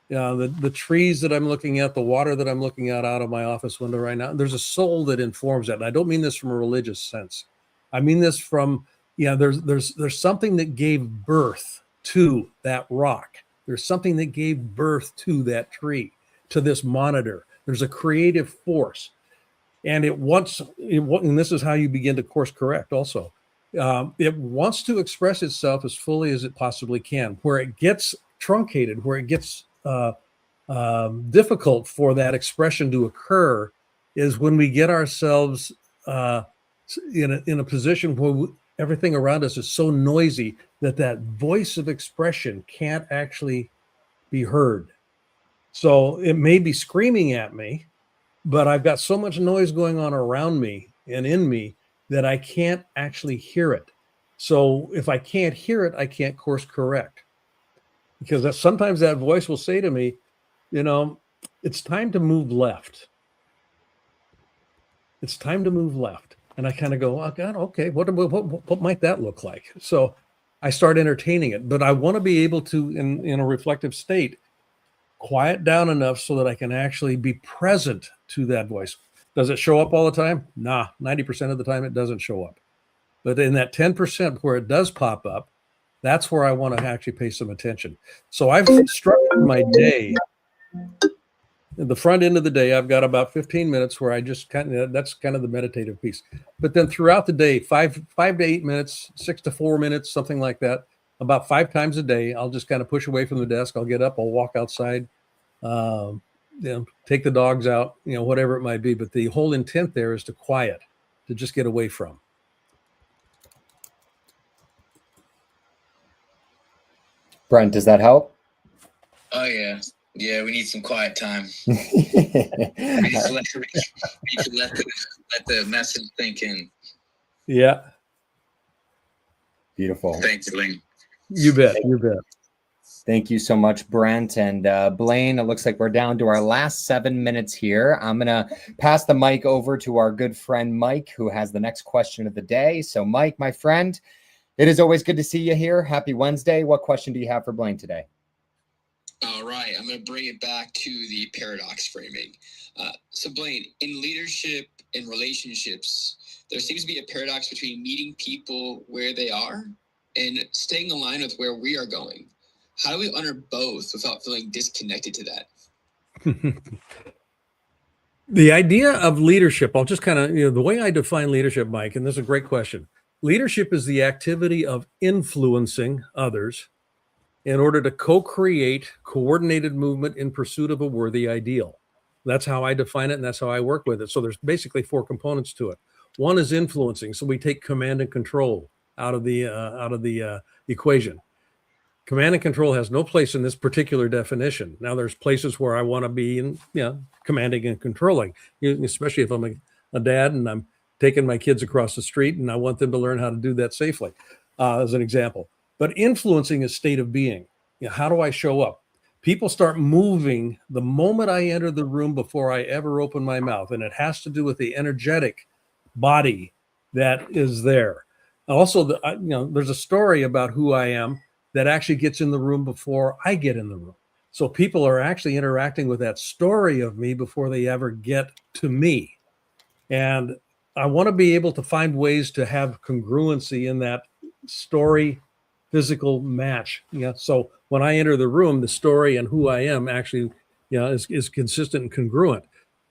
The trees that I'm looking at, the water that I'm looking at out of my office window right now, there's a soul that informs that. And I don't mean this from a religious sense. I mean this from, there's something that gave birth to that rock. There's something that gave birth to that tree, to this monitor. There's a creative force. And and this is how you begin to course correct also. It wants to express itself as fully as it possibly can. Where it gets truncated, where it gets difficult for that expression to occur is when we get ourselves in a position where everything around us is so noisy that voice of expression can't actually be heard. So it may be screaming at me, but I've got so much noise going on around me and in me that I can't actually hear it. So if I can't hear it, I can't course correct, because sometimes that voice will say to me, it's time to move left. It's time to move left. And I kind of go, oh God, okay, what might that look like? So I start entertaining it, but I want to be able to, in a reflective state, quiet down enough so that I can actually be present to that voice. Does it show up all the time? Nah, 90% of the time it doesn't show up. But in that 10% where it does pop up, that's where I want to actually pay some attention. So I've structured my day. At the front end of the day, I've got about 15 minutes where I just that's kind of the meditative piece. But then throughout the day, 5 to 8 minutes, 6 to 4 minutes, something like that, about 5 times a day, I'll just kind of push away from the desk. I'll get up, I'll walk outside, take the dogs out, whatever it might be. But the whole intent there is to quiet, to just get away from. Brent, does that help? Oh yeah. Yeah, we need some quiet time. We need to let the message sink in. Yeah. Beautiful. Thanks, Blaine. You bet. You bet. Thank you so much, Brent. And Blaine, it looks like we're down to our last 7 minutes here. I'm going to pass the mic over to our good friend, Mike, who has the next question of the day. So, Mike, my friend, it is always good to see you here. Happy Wednesday. What question do you have for Blaine today? All right, I'm going to bring it back to the paradox framing. So, Blaine, in leadership and relationships, there seems to be a paradox between meeting people where they are and staying aligned with where we are going. How do we honor both without feeling disconnected to that? The idea of leadership, I'll just kind of, the way I define leadership, Mike, and this is a great question. Leadership is the activity of influencing others in order to co-create coordinated movement in pursuit of a worthy ideal. That's how I define it, and that's how I work with it. So there's basically 4 components to it. One is influencing, so we take command and control out of the equation. Command and control has no place in this particular definition. Now, there's places where I want to be in, commanding and controlling, especially if I'm a dad and I'm taking my kids across the street and I want them to learn how to do that safely, as an example. But influencing is state of being. How do I show up? People start moving the moment I enter the room before I ever open my mouth. And it has to do with the energetic body that is there. Also, there's a story about who I am that actually gets in the room before I get in the room. So people are actually interacting with that story of me before they ever get to me. And I want to be able to find ways to have congruency in that story physical match. So when I enter the room, the story and who I am actually is consistent and congruent.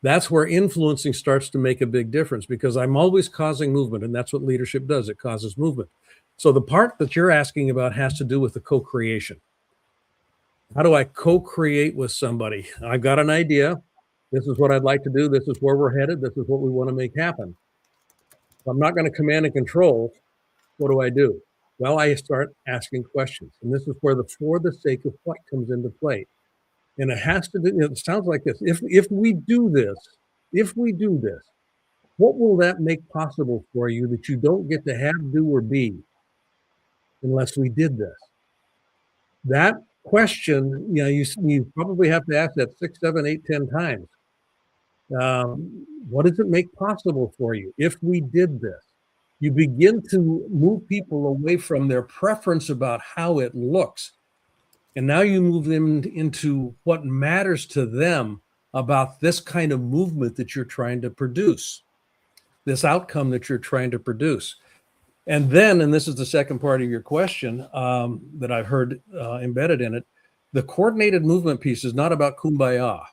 That's where influencing starts to make a big difference, because I'm always causing movement, and that's what leadership does. It causes movement. So the part that you're asking about has to do with the co-creation. How do I co-create with somebody? I've got an idea. This is what I'd like to do. This is where we're headed. This is what we want to make happen. I'm not going to command and control. What do I do? Well, I start asking questions. And this is where the for the sake of what comes into play. And it has to do, it sounds like this. If we do this, what will that make possible for you that you don't get to have, do, or be unless we did this? That question, you probably have to ask that 6, 7, 8, 10 times. What does it make possible for you if we did this? You begin to move people away from their preference about how it looks. And now you move them into what matters to them about this kind of movement that you're trying to produce, this outcome that you're trying to produce. And then, and this is the second part of your question that I've heard embedded in it, the coordinated movement piece is not about kumbaya.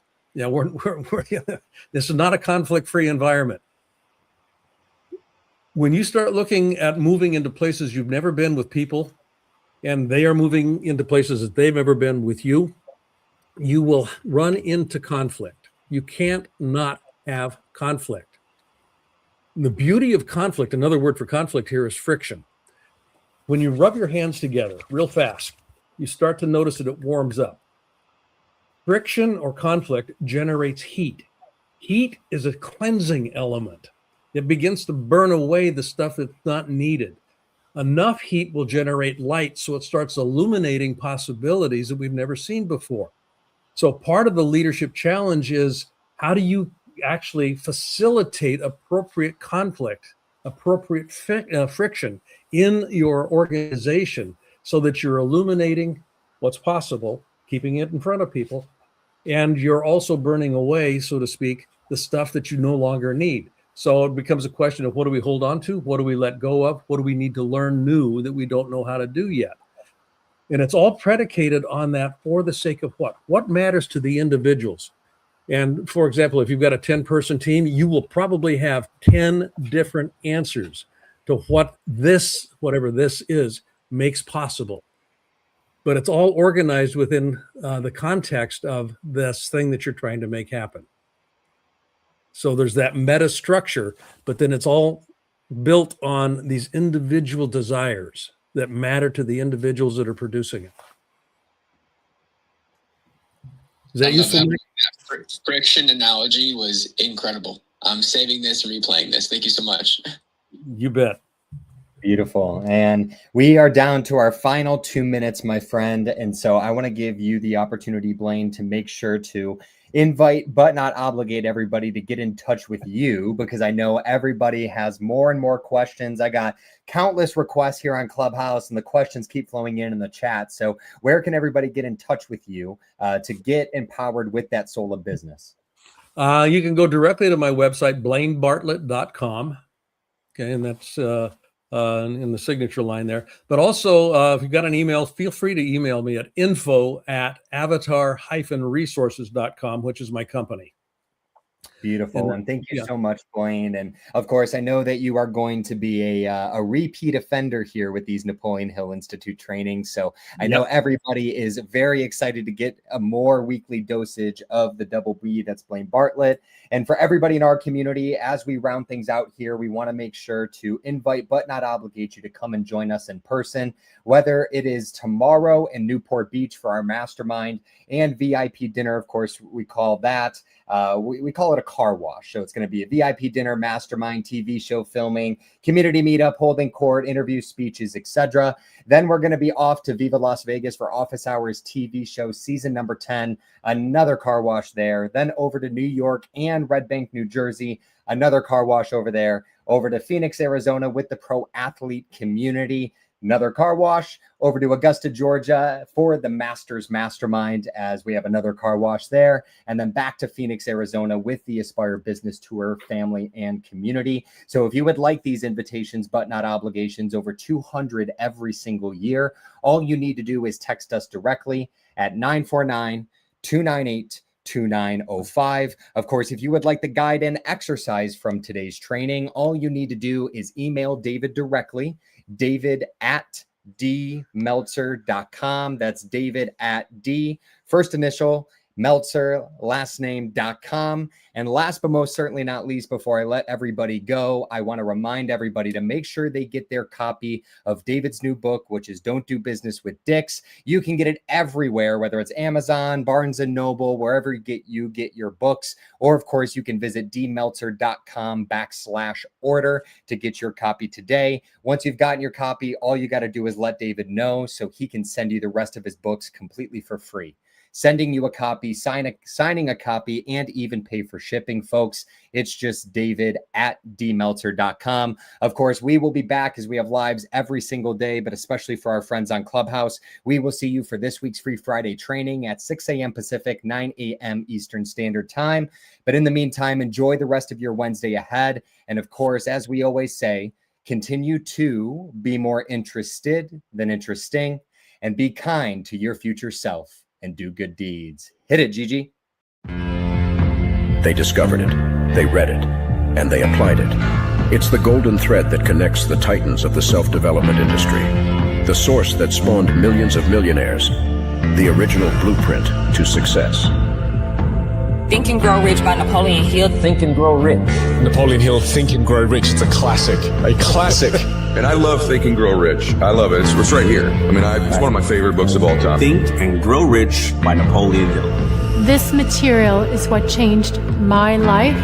This is not a conflict-free environment. When you start looking at moving into places you've never been with people, and they are moving into places that they've never been with you, you will run into conflict. You can't not have conflict. The beauty of conflict, another word for conflict here is friction. When you rub your hands together real fast, you start to notice that it warms up. Friction or conflict generates heat. Heat is a cleansing element. It begins to burn away the stuff that's not needed. Enough heat will generate light, so it starts illuminating possibilities that we've never seen before. So part of the leadership challenge is, how do you actually facilitate appropriate conflict, appropriate friction in your organization, so that you're illuminating what's possible, keeping it in front of people, and you're also burning away, so to speak, the stuff that you no longer need. So it becomes a question of, what do we hold on to? What do we let go of? What do we need to learn new that we don't know how to do yet? And it's all predicated on that, for the sake of what? What matters to the individuals? And for example, if you've got a 10-person team, you will probably have 10 different answers to what this, whatever this is, makes possible. But it's all organized within the context of this thing that you're trying to make happen. So there's that meta structure, but then it's all built on these individual desires that matter to the individuals that are producing it. Is that useful? That friction analogy was incredible. I'm saving this and replaying this. Thank you so much. You bet. Beautiful. And we are down to our final 2 minutes, my friend. And so I want to give you the opportunity, Blaine, to make sure to invite but not obligate everybody to get in touch with you, because I know everybody has more and more questions. I got countless requests here on Clubhouse, and the questions keep flowing in the chat. So where can everybody get in touch with you to get empowered with that soul of business? You can go directly to my website, blainebartlett.com. Okay, and that's in the signature line there. But also, if you've got an email, feel free to email me at info@avatar-resources.com, which is my company. Beautiful. And thank you so much, Blaine. And of course, I know that you are going to be a repeat offender here with these Napoleon Hill Institute trainings. So I know everybody is very excited to get a more weekly dosage of the double B. That's Blaine Bartlett. And for everybody in our community, as we round things out here, we want to make sure to invite but not obligate you to come and join us in person, whether it is tomorrow in Newport Beach for our mastermind and VIP dinner. Of course, we call that, we call it a car wash. So it's going to be a VIP dinner, mastermind, TV show filming, community meetup, holding court, interview, speeches, etc. Then we're going to be off to Viva Las Vegas for Office Hours TV show season number 10, another car wash there. Then over to New York and Red Bank, New Jersey, another car wash over there. Over to Phoenix, Arizona with the pro athlete community, another car wash. Over to Augusta, Georgia for the Masters Mastermind, as we have another car wash there. And then back to Phoenix, Arizona with the Aspire Business Tour, family and community. So if you would like these invitations, but not obligations, over 200 every single year, all you need to do is text us directly at 949-298-2905. Of course, if you would like the guide and exercise from today's training, all you need to do is email David directly, david@dmeltzer.com. That's David@D, first initial, Meltzer, last name.com. And last but most certainly not least, before I let everybody go, I want to remind everybody to make sure they get their copy of David's new book, which is Don't Do Business with Dicks. You can get it everywhere, whether it's Amazon, Barnes & Noble, wherever you get your books. Or of course, you can visit dmeltzer.com/order to get your copy today. Once you've gotten your copy, all you got to do is let David know so he can send you the rest of his books completely for free. Sending you a copy, signing a copy, and even pay for shipping, folks. It's just david@dmeltzer.com. Of course, we will be back as we have lives every single day, but especially for our friends on Clubhouse, we will see you for this week's Free Friday training at 6 a.m. Pacific, 9 a.m. Eastern Standard Time. But in the meantime, enjoy the rest of your Wednesday ahead. And of course, as we always say, continue to be more interested than interesting, and be kind to your future self. And do good deeds. Hit it, Gigi. They discovered it, they read it, and they applied it. It's the golden thread that connects the titans of the self-development industry, the source that spawned millions of millionaires, the original blueprint to success. Think and Grow Rich by Napoleon Hill. Think and Grow Rich. Napoleon Hill, Think and Grow Rich. It's a classic. A classic. And I love Think and Grow Rich. I love it. It's right here. I mean, it's one of my favorite books of all time. Think and Grow Rich by Napoleon Hill. This material is what changed my life.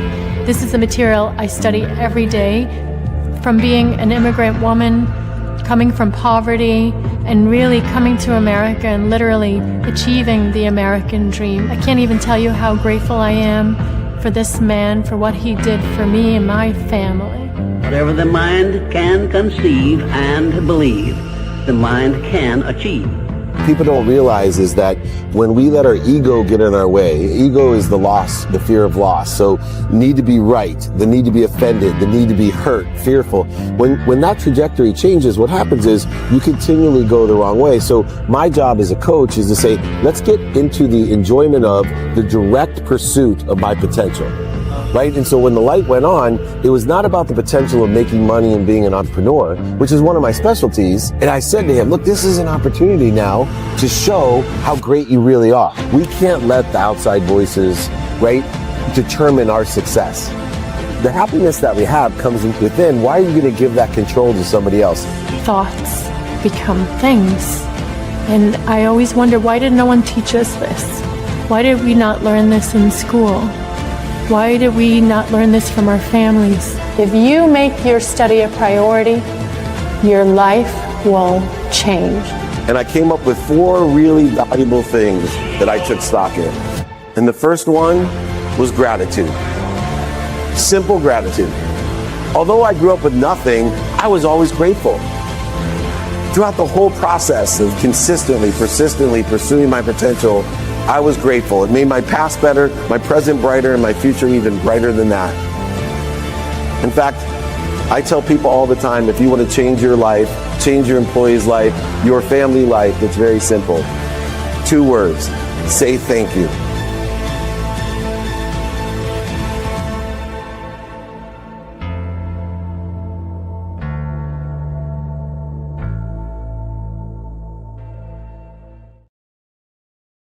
This is the material I study every day. From being an immigrant woman, coming from poverty, and really coming to America and literally achieving the American dream. I can't even tell you how grateful I am for this man, for what he did for me and my family. Whatever the mind can conceive and believe, the mind can achieve. People don't realize is that when we let our ego get in our way, ego is the loss, the fear of loss. So need to be right, the need to be offended, the need to be hurt, fearful. When that trajectory changes, what happens is you continually go the wrong way. So my job as a coach is to say, let's get into the enjoyment of the direct pursuit of my potential. Right? And so when the light went on, it was not about the potential of making money and being an entrepreneur, which is one of my specialties. And I said to him, look, this is an opportunity now to show how great you really are. We can't let the outside voices, right, determine our success. The happiness that we have comes within. Why are you going to give that control to somebody else? Thoughts become things. And I always wonder, why did no one teach us this? Why did we not learn this in school? Why did we not learn this from our families? If you make your study a priority, your life will change. And I came up with 4 really valuable things that I took stock in. And the first one was gratitude. Simple gratitude. Although I grew up with nothing, I was always grateful. Throughout the whole process of consistently, persistently pursuing my potential, I was grateful. It made my past better, my present brighter, and my future even brighter than that. In fact, I tell people all the time, if you want to change your life, change your employee's life, your family life, it's very simple. 2 words, say thank you.